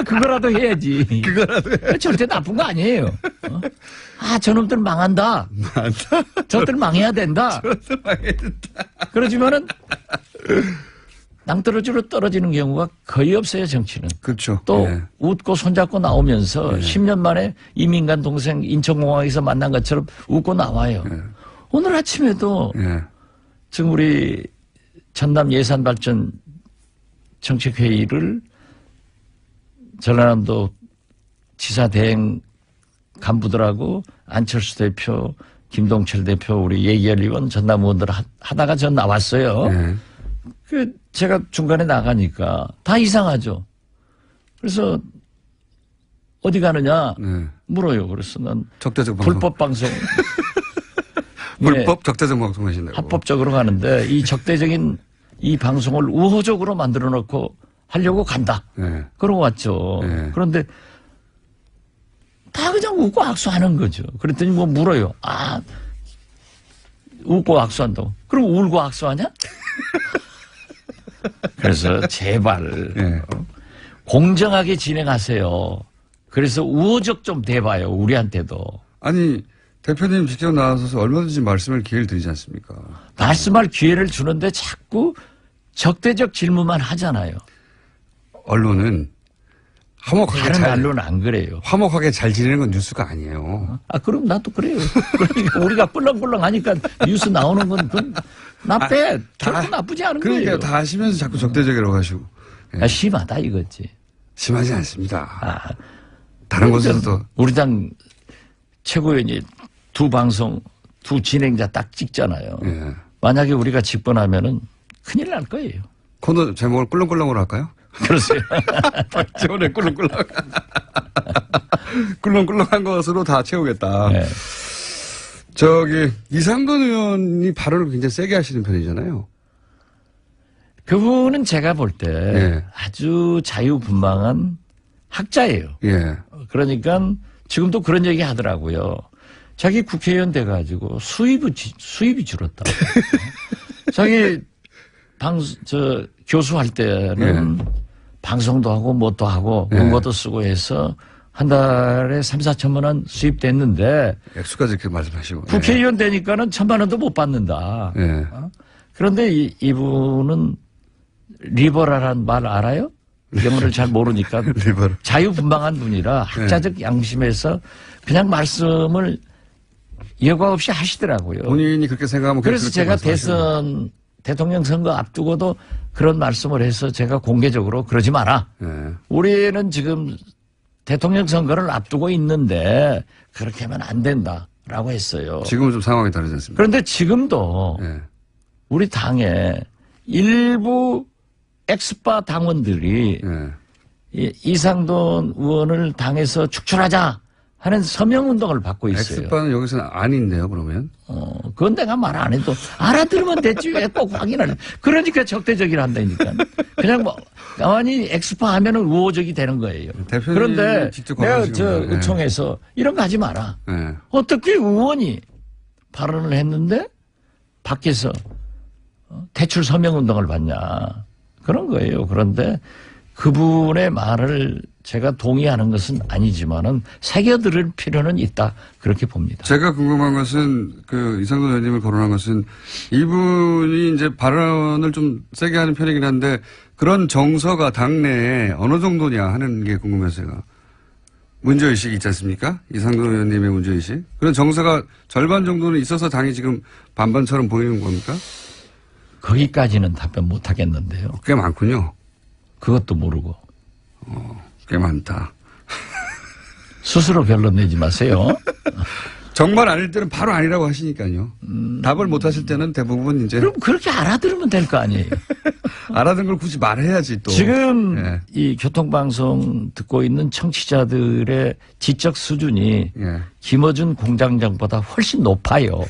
그거라도 해야지. 그거라도 절대 나쁜 거 아니에요. 저놈들 망한다. 저들 망해야 된다. 저것도 망해야 된다. 그러지만은 낭떠러지로 떨어지는 경우가 거의 없어요, 정치는. 그렇죠. 또 예. 웃고 손잡고 나오면서 10년 만에 이민간 동생 인천공항에서 만난 것처럼 웃고 나와요. 오늘 아침에도 예. 지금 우리 전남 예산발전 정책회의를 전라남도 지사 대행 간부들하고 안철수 대표, 김동철 대표, 우리 예결 의원, 전남 의원들 하다가 전 나왔어요. 예. 제가 중간에 나가니까 다 이상하죠. 그래서 어디 가느냐 네. 물어요. 그래서 난 적대적 방송. 불법 방송. 불법 적대적 방송 하신다고. 합법적으로 가는데 이 적대적인 이 방송을 우호적으로 만들어 놓고 하려고 간다. 예. 그러고 왔죠. 네. 그런데 다 그냥 웃고 악수하는 거죠. 그랬더니 뭐 물어요. 아, 웃고 악수한다고. 그럼 울고 악수하냐? 그래서 제발 예. 공정하게 진행하세요. 그래서 우호적 좀 대봐요. 우리한테도. 아니, 대표님 직접 나와서 얼마든지 말씀할 기회를 드리지 않습니까? 말씀할 기회를 주는데 자꾸 적대적 질문만 하잖아요. 언론은 다른 언론은 안 그래요. 화목하게 잘 지내는 건 뉴스가 아니에요. 아, 그럼 나도 그래요. 그러니까 우리가 꿀렁꿀렁 하니까 뉴스 나오는 건 그건 나빼. 결코 나쁘지 않은 그러니까 거예요. 다 하시면서 자꾸 적대적이라고 하시고. 예. 아, 심하다 이거지. 심하지 않습니다. 아, 다른 곳에서도. 우리 당 최고위원이 두 방송, 두 진행자 딱 찍잖아요. 예. 만약에 우리가 집권하면은 큰일 날 거예요. 코너 제목을 꿀렁꿀렁으로 할까요? 그러세요. 저번에 꿀렁꿀렁. 꿀렁꿀렁한 것으로 다 채우겠다. 네. 이상돈 의원이 발언을 굉장히 세게 하시는 편이잖아요. 그분은 제가 볼 때 예. 아주 자유분방한 학자예요. 예. 그러니까 지금도 그런 얘기 하더라고요. 자기 국회의원 돼가지고 수입이 줄었다. 자기 교수할 때는 방송도 하고 뭣도 하고 원고도 쓰고 해서 한 달에 3, 4천만 원 수입됐는데 액수까지 이렇게 말씀하시고. 국회의원 되니까는 1,000만 원도 못 받는다. 예. 그런데 이분은 리버럴한 말 알아요? 영어를 잘 모르니까 리버럴. 자유분방한 분이라 학자적 양심에서 그냥 말씀을 여과 없이 하시더라고요. 본인이 그렇게 생각하면 그래서 그렇게 제가 말씀하시는 대통령 선거 앞두고도 그런 말씀을 해서 제가 공개적으로 그러지 마라. 거예요. 예. 우리는 지금 대통령 선거를 앞두고 있는데 그렇게 하면 안 된다라고 했어요. 지금은 좀 상황이 다르지 않습니까? 그런데 지금도 예. 우리 당에 일부 엑스파 당원들이 예. 이상돈 의원을 당에서 축출하자 하는 서명운동을 받고 있어요. 엑스파는 여기서는 아닌데요, 그러면? 그건 내가 말 안 해도 알아들으면 됐지 왜 꼭 확인을. 그러니까 적대적이라 한다니까. 그냥 뭐 가만히 엑스파 하면은 우호적이 되는 거예요. 대표님이 그런데 직접 내가 거론하시는 거예요. 의총에서 이런 거 하지 마라. 예. 어떻게 의원이 발언을 했는데 밖에서 대출 서명운동을 받냐. 그런 거예요. 그런데 그분의 말을 제가 동의하는 것은 아니지만은 새겨들을 필요는 있다. 그렇게 봅니다. 제가 궁금한 것은 이상돈 의원님을 거론한 것은 이분이 이제 발언을 좀 세게 하는 편이긴 한데 그런 정서가 당내에 어느 정도냐 하는 게 궁금해서 제가. 문제의식이 있지 않습니까? 이상돈 의원님의 문제의식. 그런 정서가 절반 정도는 있어서 당이 지금 반반처럼 보이는 겁니까? 거기까지는 답변 못 하겠는데요. 꽤 많군요. 그것도 모르고. 꽤 많다. 스스로 결론 내지 마세요. 정말 아닐 때는 바로 아니라고 하시니까요. 답을 못 하실 때는 대부분 이제 그럼 그렇게 알아들으면 될 거 아니에요. 알아듣는 걸 굳이 말해야지 또. 지금 예. 이 교통방송 듣고 있는 청취자들의 지적 수준이 예. 김어준 공장장보다 훨씬 높아요.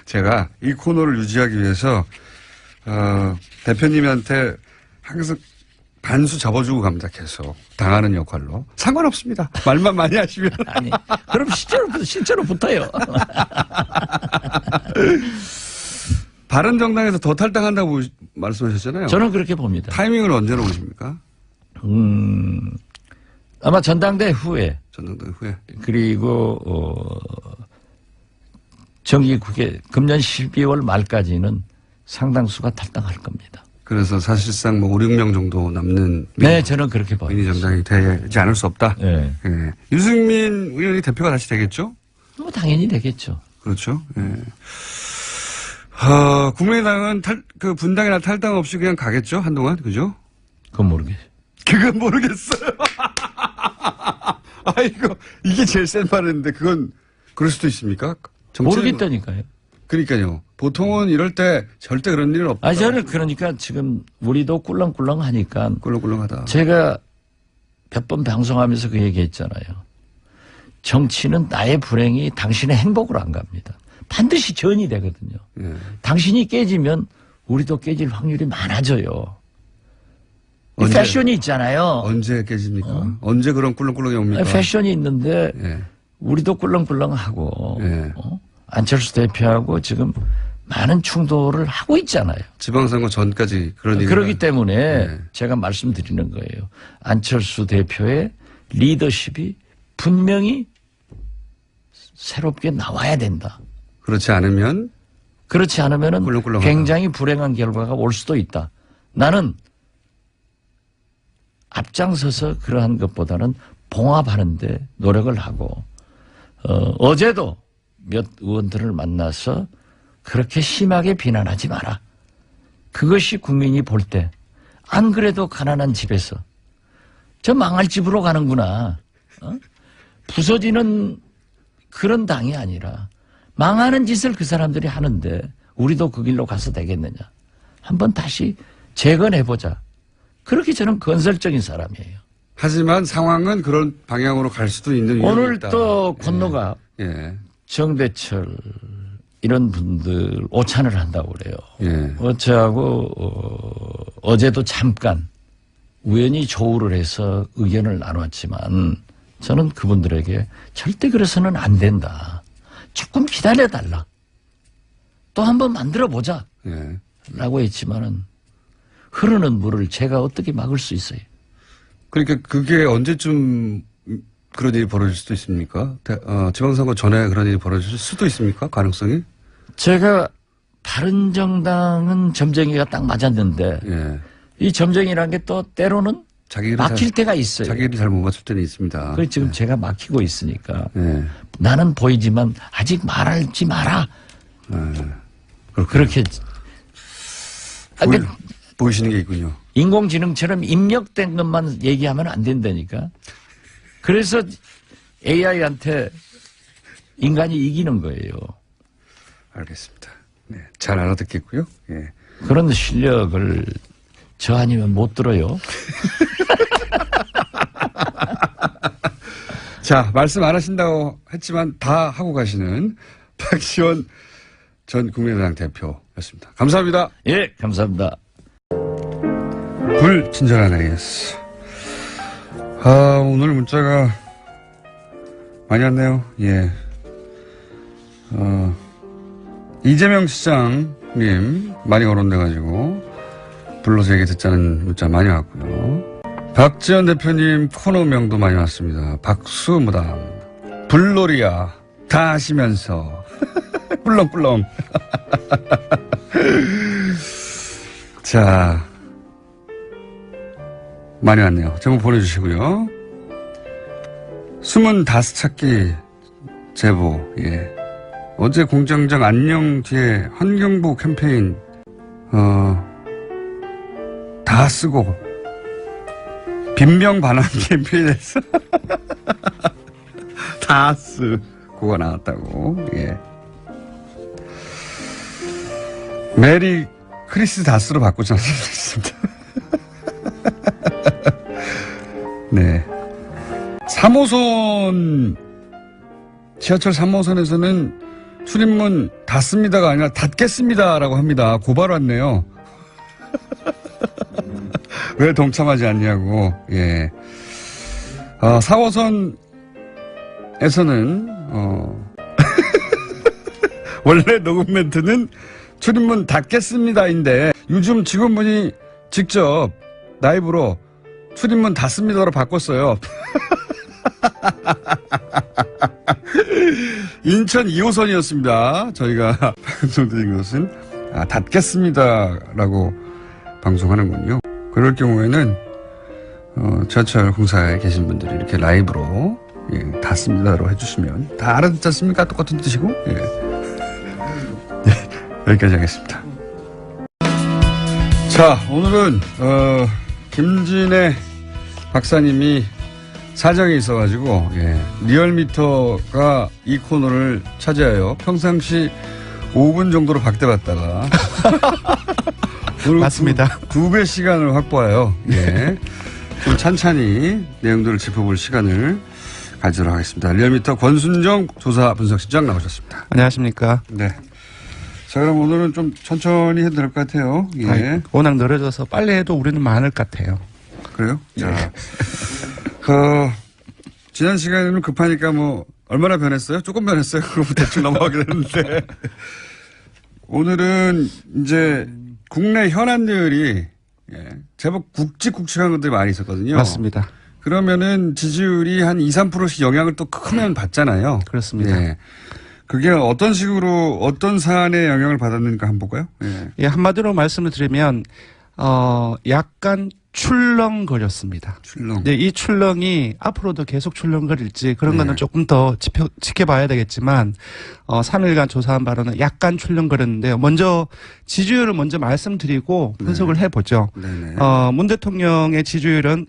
제가 이 코너를 유지하기 위해서 대표님한테 항상 반수 접어주고 갑니다. 계속 당하는 역할로. 상관없습니다. 말만 많이 하시면. 아니, 그럼 실제로 붙어요. 바른정당에서 더 탈당한다고 말씀하셨잖아요. 저는 그렇게 봅니다. 타이밍을 언제로 보십니까? 아마 전당대 후에 전당대 후에. 그리고 정기국회 금년 12월 말까지는 상당수가 탈당할 겁니다. 그래서 사실상 뭐 5, 6명 정도 남는 네, 저는 그렇게 봐요. 미니 정당이 되지 않을 수 없다. 네. 예. 유승민 의원이 대표가 다시 되겠죠? 뭐 당연히 되겠죠. 그렇죠. 예. 국민의당은 분당이나 탈당 없이 그냥 가겠죠? 한동안. 그죠? 그건 모르겠어요. 그건 모르겠어요. 아이고, 이게 제일 센 말인데, 그건, 그럴 수도 있습니까? 모르겠다니까요. 그러니까요. 보통은 이럴 때 절대 그런 일은 없다. 아니, 저는 그러니까 지금 우리도 꿀렁꿀렁 하니까 꿀렁꿀렁하다. 제가 몇 번 방송하면서 그 얘기 했잖아요. 정치는 나의 불행이 당신의 행복으로 안 갑니다. 반드시 전이 되거든요. 예. 당신이 깨지면 우리도 깨질 확률이 많아져요. 이 패션이 있잖아요. 언제 깨집니까? 언제 그런 꿀렁꿀렁이 옵니까? 패션이 있는데 예. 우리도 꿀렁꿀렁하고 예. 안철수 대표하고 지금 많은 충돌을 하고 있잖아요. 지방선거 전까지 그런 일이 그렇기 때문에 네. 제가 말씀드리는 거예요. 안철수 대표의 리더십이 분명히 새롭게 나와야 된다. 그렇지 않으면 그렇지 않으면은 꿀렁꿀렁하다. 굉장히 불행한 결과가 올 수도 있다. 나는 앞장서서 그러한 것보다는 봉합하는데 노력을 하고 어제도 몇 의원들을 만나서 그렇게 심하게 비난하지 마라. 그것이 국민이 볼 때 안 그래도 가난한 집에서 저 망할 집으로 가는구나. 부서지는 그런 당이 아니라 망하는 짓을 그 사람들이 하는데 우리도 그 길로 가서 되겠느냐. 한번 다시 재건해보자. 그렇게 저는 건설적인 사람이에요. 하지만 상황은 그런 방향으로 갈 수도 있는 위험이 오늘 있다. 또 건너가 예. 정대철 이런 분들 오찬을 한다고 그래요. 예. 어제하고 어제도 잠깐 우연히 조우를 해서 의견을 나눴지만 저는 그분들에게 절대 그래서는 안 된다. 조금 기다려달라. 또 한번 만들어보자. 예. 라고 했지만은 흐르는 물을 제가 어떻게 막을 수 있어요? 그러니까 그게 언제쯤 그런 일이 벌어질 수도 있습니까? 지방선거 전에 그런 일이 벌어질 수도 있습니까? 가능성이? 제가 바른정당은 점쟁이가 딱 맞았는데 예. 이 점쟁이라는 게 또 때로는 자기 일을 막힐 때가 있어요. 자기 일을 잘 못 맞출 때는 있습니다. 그래서 지금 제가 막히고 있으니까 예. 나는 보이지만 아직 말하지 마라. 그렇게 보이시는 게 있군요. 인공지능처럼 입력된 것만 얘기하면 안 된다니까. 그래서 AI한테 인간이 이기는 거예요. 알겠습니다. 네. 잘 알아듣겠고요. 예. 그런 실력을 저 아니면 못 들어요. 자, 말씀 안 하신다고 했지만 다 하고 가시는 박지원 전 국민의당 대표였습니다. 감사합니다. 예, 감사합니다. 불친절한 AS. 오늘 문자가 많이 왔네요. 예. 이재명 시장님 많이 거론돼가지고 불러서 얘기 듣자는 문자 많이 왔고요. 박지원 대표님 코너명도 많이 왔습니다. 박수무당, 불놀이야, 다 하시면서 꿀렁꿀렁. 자, 많이 왔네요. 제목 보내주시고요. 숨은 다스 찾기 제보. 예. 어제 공장장 안녕 뒤에 환경부 캠페인 다 쓰고 빈병 반환 캠페인에서 다 쓰고가 나왔다고. 예. 메리 크리스 다스로 바꾸지 않습니다. 네. 3호선, 지하철 3호선에서는 출입문 닫습니다가 아니라 닫겠습니다라고 합니다. 고발 왔네요. 왜 동참하지 않냐고. 예. 4호선에서는, 원래 녹음 멘트는 출입문 닫겠습니다인데 요즘 직원분이 직접 라이브로 출입문 닫습니다로 바꿨어요. 인천 2호선이었습니다. 저희가 방송드린 것은 닫겠습니다라고 방송하는군요. 그럴 경우에는 지하철 공사에 계신 분들이 이렇게 라이브로 닫습니다로 해주시면 다 알아듣지 않습니까? 똑같은 뜻이고. 예. 네, 여기까지 하겠습니다. 자, 오늘은 김진애 박사님이 사정이 있어가지고 리얼미터가 이 코너를 차지하여 평상시 5분 정도로 박대받다가 맞습니다. 2배 시간을 확보하여 좀 찬찬히 내용들을 짚어볼 시간을 가지도록 하겠습니다. 리얼미터 권순정 조사 분석실장 나오셨습니다. 안녕하십니까. 네. 자, 그럼 오늘은 좀 천천히 해도 될 것 같아요. 예. 워낙 늘어져서 빨리 해도 우리는 많을 것 같아요. 그래요? 네. 자, 지난 시간에는 급하니까 뭐 얼마나 변했어요? 조금 변했어요. 그거 대충 넘어가게 됐는데 오늘은 이제 국내 현안들이 제법 굵직굵직한 것들이 많이 있었거든요. 맞습니다. 그러면은 지지율이 한 2, 3%씩 영향을 또 크면 받잖아요. 그렇습니다. 예. 그게 어떤 식으로 어떤 사안에 영향을 받았는가 한번 볼까요? 예. 예, 한마디로 말씀을 드리면 약간 출렁거렸습니다. 출렁. 네, 이 출렁이 앞으로도 계속 출렁거릴지 그런 거는 네. 조금 더 지켜봐야 되겠지만 3일간 조사한 바로는 약간 출렁거렸는데요. 먼저 지지율을 먼저 말씀드리고 분석을 해보죠. 네네. 문 대통령의 지지율은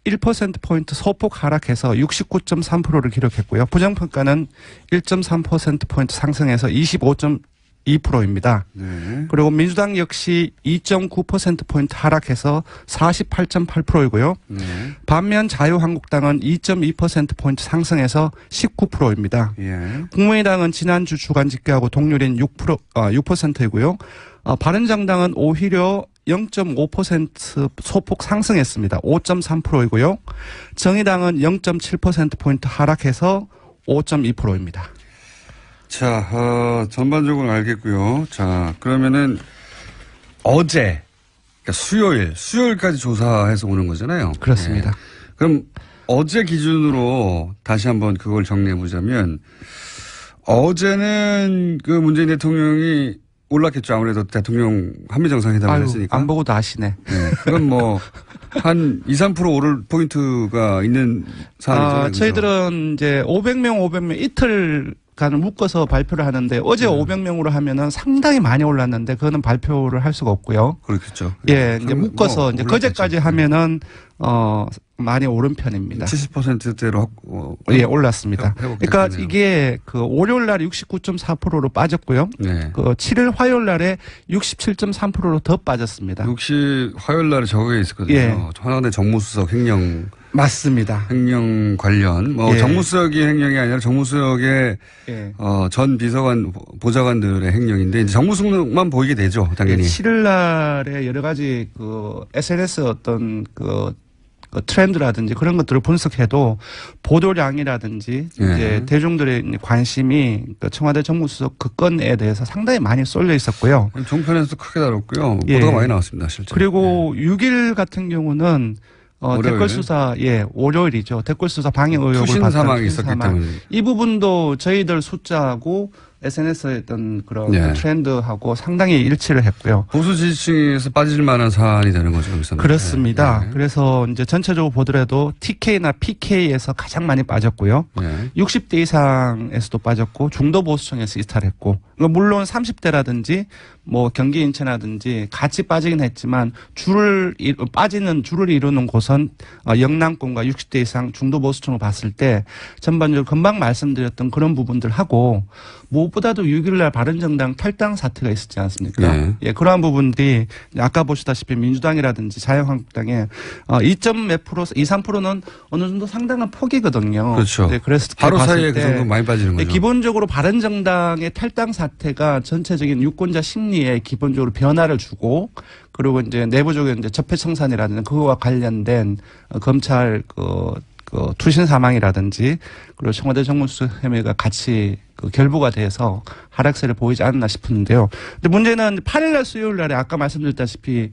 1%포인트 소폭 하락해서 69.3%를 기록했고요. 부정평가는 1.3%포인트 상승해서 25.2%입니다. 네. 그리고 민주당 역시 2.9%포인트 하락해서 48.8%이고요. 네. 반면 자유한국당은 2.2%포인트 상승해서 19%입니다. 예. 국민의당은 지난주 주간 집계하고 동률인 6%이고요. 바른정당은 오히려 0.5% 소폭 상승했습니다. 5.3%이고요. 정의당은 0.7%포인트 하락해서 5.2%입니다. 자, 전반적으로 알겠고요. 자, 그러면은 어제, 그러니까 수요일까지 조사해서 오는 거잖아요. 그렇습니다. 예. 그럼 어제 기준으로 다시 한번 그걸 정리해 보자면 어제는 그 문재인 대통령이 올랐겠죠. 아무래도 대통령 한미 정상회담을 아유, 했으니까. 안 보고도 아시네. 네, 그건 뭐 한 2, 3% 오를 포인트가 있는 사안이죠. 저희들은 이제 500명 이틀간을 묶어서 발표를 하는데 어제 500명으로 하면은 상당히 많이 올랐는데 그거는 발표를 할 수가 없고요. 그렇겠죠. 예, 이제 묶어서 뭐 이제 그제까지 하면은 많이 오른 편입니다. 70%대로 예, 올랐습니다. 회복됐네요. 그러니까 이게 그 월요일 날에 69.4%로 빠졌고요. 네. 그 7일 화요일 날에 67.3%로 더 빠졌습니다. 혹시 화요일 날에 저거에 있었거든요. 예. 청와대 정무수석 횡령 맞습니다. 관련 뭐 예. 정무수석이 횡령이 아니라 정무수석의 예. 전 비서관 보좌관들의 횡령인데 이제 정무수석만 보이게 되죠, 당연히. 7일 날에 여러 가지 그 SNS 어떤 그 트렌드라든지 그런 것들을 분석해도 보도량이라든지 예. 이제 대중들의 관심이 그 청와대 정무수석 그 건에 대해서 상당히 많이 쏠려 있었고요. 종편에서도 크게 다뤘고요. 예. 보도가 많이 나왔습니다, 실제. 그리고 6일 같은 경우는 월요일. 댓글 수사, 월요일이죠. 댓글 수사 방해 의혹을 투신 받던 사망이 투신 있었기 사망. 때문에. 이 부분도 저희들 숫자하고 SNS의 어떤 그런 네. 트렌드하고 상당히 일치를 했고요. 보수 지지층에서 빠질 만한 사안이 되는 거죠, 여기서는. 그렇습니다. 네. 그래서 이제 전체적으로 보더라도 TK나 PK에서 가장 많이 빠졌고요. 네. 60대 이상에서도 빠졌고 중도 보수층에서 이탈했고 물론 30대라든지 뭐 경기 인천이라든지 같이 빠지긴 했지만 빠지는 줄을 이루는 곳은 영남권과 60대 이상 중도 보수층을 봤을 때 전반적으로 금방 말씀드렸던 그런 부분들하고 무엇보다도 6일날 바른정당 탈당 사태가 있었지 않습니까? 네. 예, 그러한 부분들이 아까 보시다시피 민주당이라든지 자유한국당의 2몇 프로, 2, 3%는 어느 정도 상당한 폭이거든요. 그렇죠. 네, 그래서 바로 봤을 사이에 그 때 정도 많이 빠지는 예, 거죠. 기본적으로 바른정당의 탈당 사태가 전체적인 유권자 심리에 기본적으로 변화를 주고 그리고 이제 내부적인 이제 적폐청산이라든지 그거와 관련된 검찰 그 투신 사망이라든지 그리고 청와대 정무수석 혐의가 같이 결부가 돼서 하락세를 보이지 않나 싶은데요. 근데 문제는 8일날 수요일날에 아까 말씀드렸다시피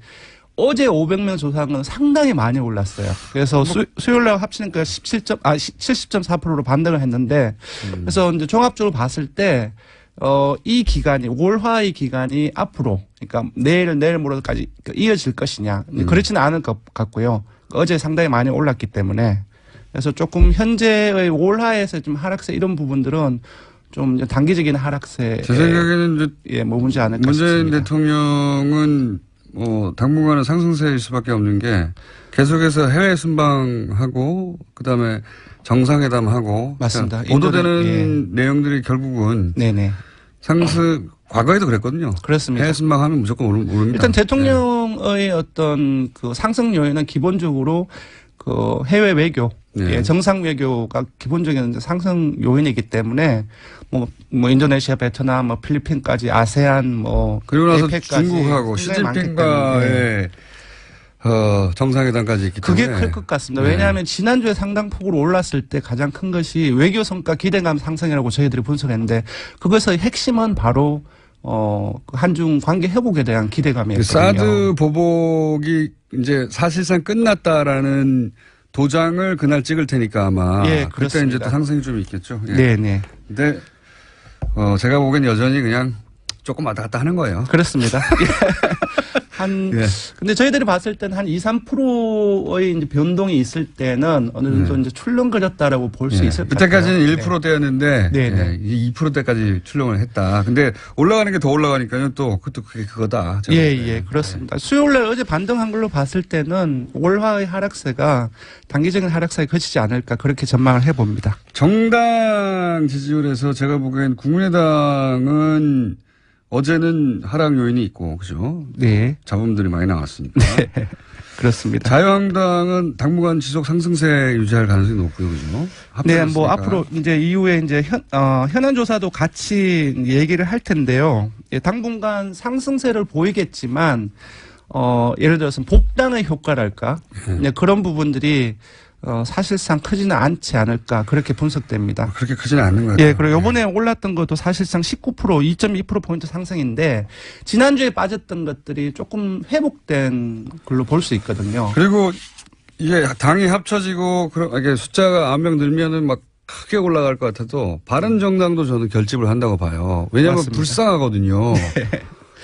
어제 500명 조사한 건 상당히 많이 올랐어요. 그래서 수요일날 합치니까 70.4%로 반등을 했는데 그래서 이제 종합적으로 봤을 때 이 기간이 월화의 기간이 앞으로 그러니까 내일 모레까지 이어질 것이냐 그렇지는 않을 것 같고요. 어제 상당히 많이 올랐기 때문에 그래서 조금 현재의 월화에서 좀 하락세 이런 부분들은 좀 단기적인 하락세 제 생각에는 이제 머물지 않을까 문재인 싶습니다. 대통령은 당분간은 상승세일 수밖에 없는 게 계속해서 해외 순방하고 그다음에 정상회담하고 맞습니다. 그러니까 보도되는 내용들이 결국은 네네. 과거에도 그랬거든요. 그렇습니다. 해외 순방하면 무조건 오릅니다. 일단 대통령의 어떤 그 상승 요인은 기본적으로 그 해외 외교, 네. 정상 외교가 기본적인 상승 요인이기 때문에 뭐 인도네시아, 베트남, 뭐 필리핀까지 아세안, 뭐 그리고 나서 APEC까지 중국하고 상당히 많기 시진핑과의 정상회담까지 있기 때문에. 그게 클 것 같습니다. 네. 왜냐하면 지난주에 상당폭으로 올랐을 때 가장 큰 것이 외교 성과 기대감 상승이라고 저희들이 분석했는데 그것의 핵심은 바로 한중 관계 회복에 대한 기대감이었거든요. 사드 보복이 이제 사실상 끝났다라는 도장을 그날 찍을 테니까 아마 예, 그때 이제 그렇습니다. 또 상승이 좀 있겠죠. 예. 네네. 근데 제가 보기엔 여전히 그냥 조금 왔다 갔다 하는 거예요. 그렇습니다. 예. 근데 저희들이 봤을 때는 한 2, 3%의 이제 변동이 있을 때는 어느 정도 이제 출렁거렸다라고 볼 수 예. 있을 것 같아요. 그때까지는 1%대였는데 네, 네. 2%대까지 출렁을 했다. 근데 올라가는 게 더 올라가니까요. 또 그것도 그게 그거다. 제가 예, 보기에는. 예, 그렇습니다. 수요일날 어제 반등한 걸로 봤을 때는 월화의 하락세가 단기적인 하락세에 그치지 않을까 그렇게 전망을 해봅니다. 정당 지지율에서 제가 보기엔 국민의당은 어제는 하락 요인이 있고, 그죠? 네, 잡음들이 많이 나왔으니까. 그렇습니다. 자유한국당은 당분간 지속 상승세 유지할 가능성이 높고요, 그죠? 네, 합쳐졌으니까. 뭐 앞으로 이제 이후에 이제 현안 조사도 같이 얘기를 할 텐데요. 예, 당분간 상승세를 보이겠지만 예를 들어서 복당의 효과랄까 네, 그런 부분들이 사실상 크지는 않지 않을까 그렇게 분석됩니다. 그렇게 크지는 않는 것 같아요. 예, 그리고 이번에 올랐던 것도 사실상 19%, 2.2%포인트 상승인데, 지난주에 빠졌던 것들이 조금 회복된 걸로 볼 수 있거든요. 그리고 이게 당이 합쳐지고, 이게 숫자가 9명 늘면은 막 크게 올라갈 것 같아도, 바른정당도 저는 결집을 한다고 봐요. 왜냐하면 맞습니다. 불쌍하거든요.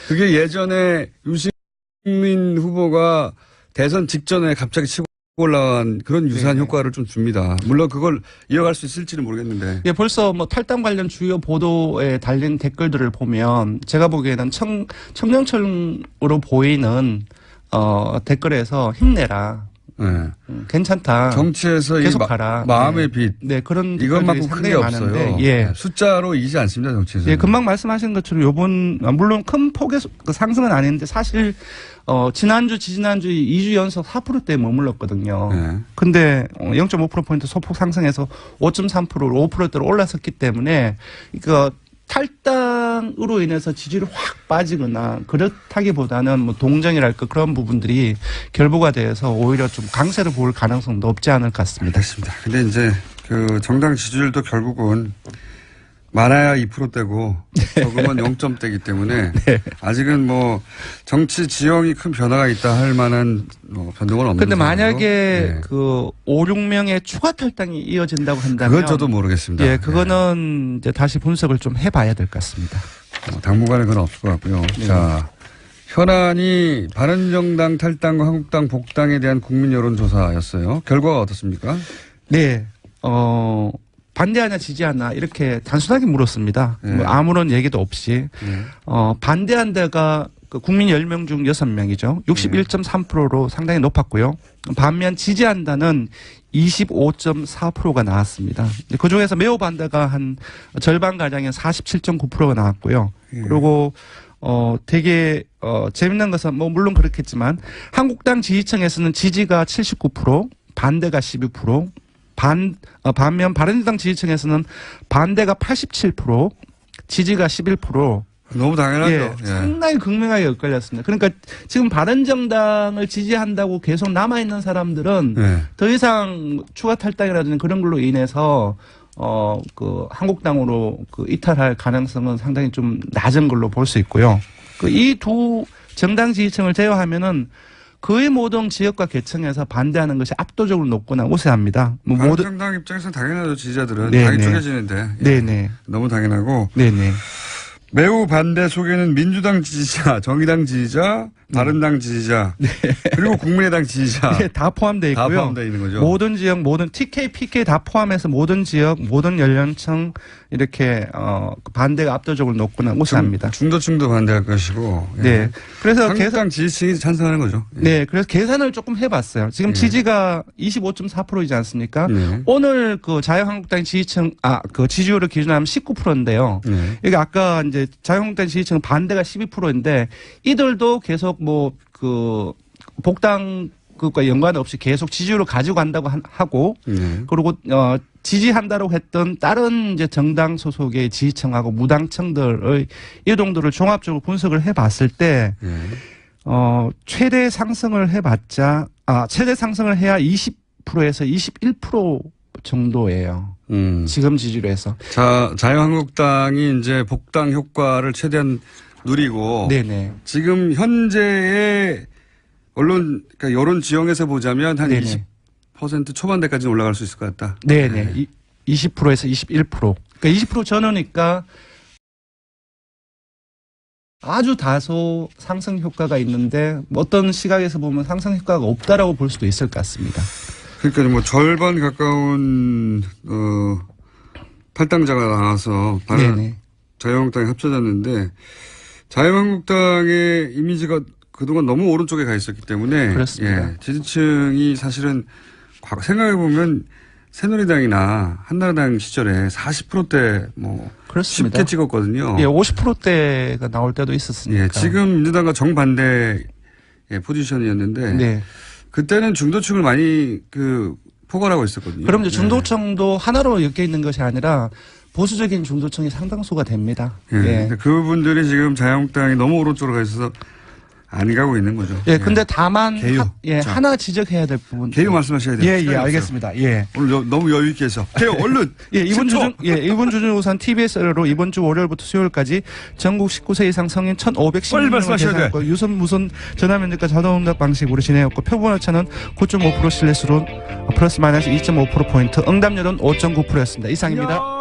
그게 예전에 유시민 후보가 대선 직전에 갑자기 치고 올라간 그런 유사한 네. 효과를 좀 줍니다. 물론 그걸 이어갈 수 있을지는 모르겠는데. 예, 벌써 뭐 탈당 관련 주요 보도에 달린 댓글들을 보면 제가 보기에는 청년층으로 보이는 댓글에서 힘내라. 네. 괜찮다. 정치에서 계속 이 가라. 마음의 네. 빛. 네, 그런 이것만큼 댓글들이 큰 게 상당히 없어요. 많은데, 예. 숫자로 이지 않습니다, 정치에서. 예, 금방 말씀하신 것처럼 물론 큰 폭의 상승은 아닌데 사실 지난주, 지지난주 2주 연속 4%대에 머물렀거든요. 네. 근데 0.5%포인트 소폭 상승해서 5.3%로 5%대로 올라섰기 때문에 탈당으로 인해서 지지율이 확 빠지거나 그렇다기보다는 뭐 동정이랄까 그런 부분들이 결부가 돼서 오히려 좀 강세를 보일 가능성도 높지 않을 것 같습니다. 알겠습니다. 근데 이제 그 정당 지지율도 결국은 많아야 2%대고 적으면 0점대이기 때문에 아직은 뭐 정치 지형이 큰 변화가 있다 할 만한 변동은 없는 근데 상황이고. 만약에 네. 그 5, 6명의 추가 탈당이 이어진다고 한다면 그건 저도 모르겠습니다. 예, 그거는 이제 다시 분석을 좀 해봐야 될 것 같습니다. 당분간은 그건 없을 것 같고요. 네. 자, 현안이 바른정당 탈당과 한국당 복당에 대한 국민 여론조사였어요. 결과가 어떻습니까? 네, 반대하냐 지지하냐 이렇게 단순하게 물었습니다. 네. 뭐 아무런 얘기도 없이 네. 반대한 데가 그 국민 10명 중 6명이죠. 61.3%로 상당히 높았고요. 반면 지지한다는 25.4%가 나왔습니다. 그중에서 매우 반대가 한 절반가량의 47.9%가 나왔고요. 그리고 되게 재밌는 것은 뭐 물론 그렇겠지만 한국당 지지층에서는 지지가 79%, 반대가 12%, 반면 바른정당 지지층에서는 반대가 87%, 지지가 11%. 너무 당연하죠. 예, 예. 상당히 극명하게 엇갈렸습니다. 그러니까 지금 바른정당을 지지한다고 계속 남아있는 사람들은 네. 더 이상 추가 탈당이라든지 그런 걸로 인해서 그 한국당으로 그 이탈할 가능성은 상당히 좀 낮은 걸로 볼 수 있고요. 이 두 정당 지지층을 제외하면은 거의 모든 지역과 계층에서 반대하는 것이 압도적으로 높거나 우세합니다. 뭐 모든 바른정당 입장에서는 당연하죠. 지지자들은. 네, 당이 네. 쪼개지는데. 예. 네네 너무 당연하고. 네네 매우 반대 속에는 민주당 지지자, 정의당 지지자, 바른당 지지자, 그리고 국민의당 지지자 이게 다 포함되어 다 있고요. 포함되어 있는 거죠. 모든 지역, 모든 TK, PK 다 포함해서 모든 지역, 모든 연령층 이렇게 반대가 압도적으로 높거나 우세합니다. 중도층도 반대할 것이고. 예. 네, 그래서 한국당 지지층이 찬성하는 거죠. 예. 네, 그래서 계산을 조금 해봤어요. 지금 예. 지지가 25.4%이지 않습니까? 네. 오늘 그 자유한국당 지지층, 그 지지율을 기준하면 19%인데요. 네. 이게 아까 이제 자유한국당 지지층 반대가 12%인데 이들도 계속 뭐 그 복당 그것과 연관없이 계속 지지율을 가지고 간다고 하고 네. 그리고 지지한다고 했던 다른 이제 정당 소속의 지지층하고 무당층들의 이동도를 종합적으로 분석을 해봤을 때 네. 최대 상승을 해봤자, 최대 상승을 해야 20%에서 21% 정도예요. 지금 지지율에서. 자유한국당이 이제 복당 효과를 최대한 누리고. 네네. 지금 현재의 언론, 그러니까 여론 지형에서 보자면 한 네네. 20% 초반대까지는 올라갈 수 있을 것 같다. 네네. 20%에서 21%. 그러니까 20% 전후니까 아주 다소 상승 효과가 있는데 어떤 시각에서 보면 상승 효과가 없다라고 볼 수도 있을 것 같습니다. 그러니까 뭐 절반 가까운 탈당자가 나와서 네네. 자유한국당이 합쳐졌는데 자유한국당의 이미지가 그동안 너무 오른쪽에 가 있었기 때문에 그렇습니다. 예, 지지층이 사실은 생각해 보면 새누리당이나 한나라당 시절에 40%대 뭐 그렇습니다. 쉽게 찍었거든요. 예, 50%대가 나올 때도 있었으니까. 예, 지금 민주당과 정반대 포지션이었는데 네. 그때는 중도층을 많이 포괄하고 있었거든요. 그럼 이제 중도층도 하나로 엮여 있는 것이 아니라 보수적인 중도층이 상당수가 됩니다. 예. 예. 근데 그분들이 지금 자유한국당이 너무 오른쪽으로 가 있어서 안 가고 있는 거죠. 예, 근데 다만 개요. 자. 하나 지적해야 될 부분. 개요 말씀하셔야 돼요. 예, 알겠습니다. 예. 오늘 너무 여유 있게 해서 개요 얼른. 예, 이번 주중 우선 TBS로 이번 주 월요일부터 수요일까지 전국 19세 이상 성인 1,510명을 대상으로 유선 무선 전화 면접과 자동 응답 방식으로 진행했고 표본 오차는 9.5% 신뢰수로 플러스 마이너스 2.5%포인트, 응답률은 5.9%였습니다. 이상입니다.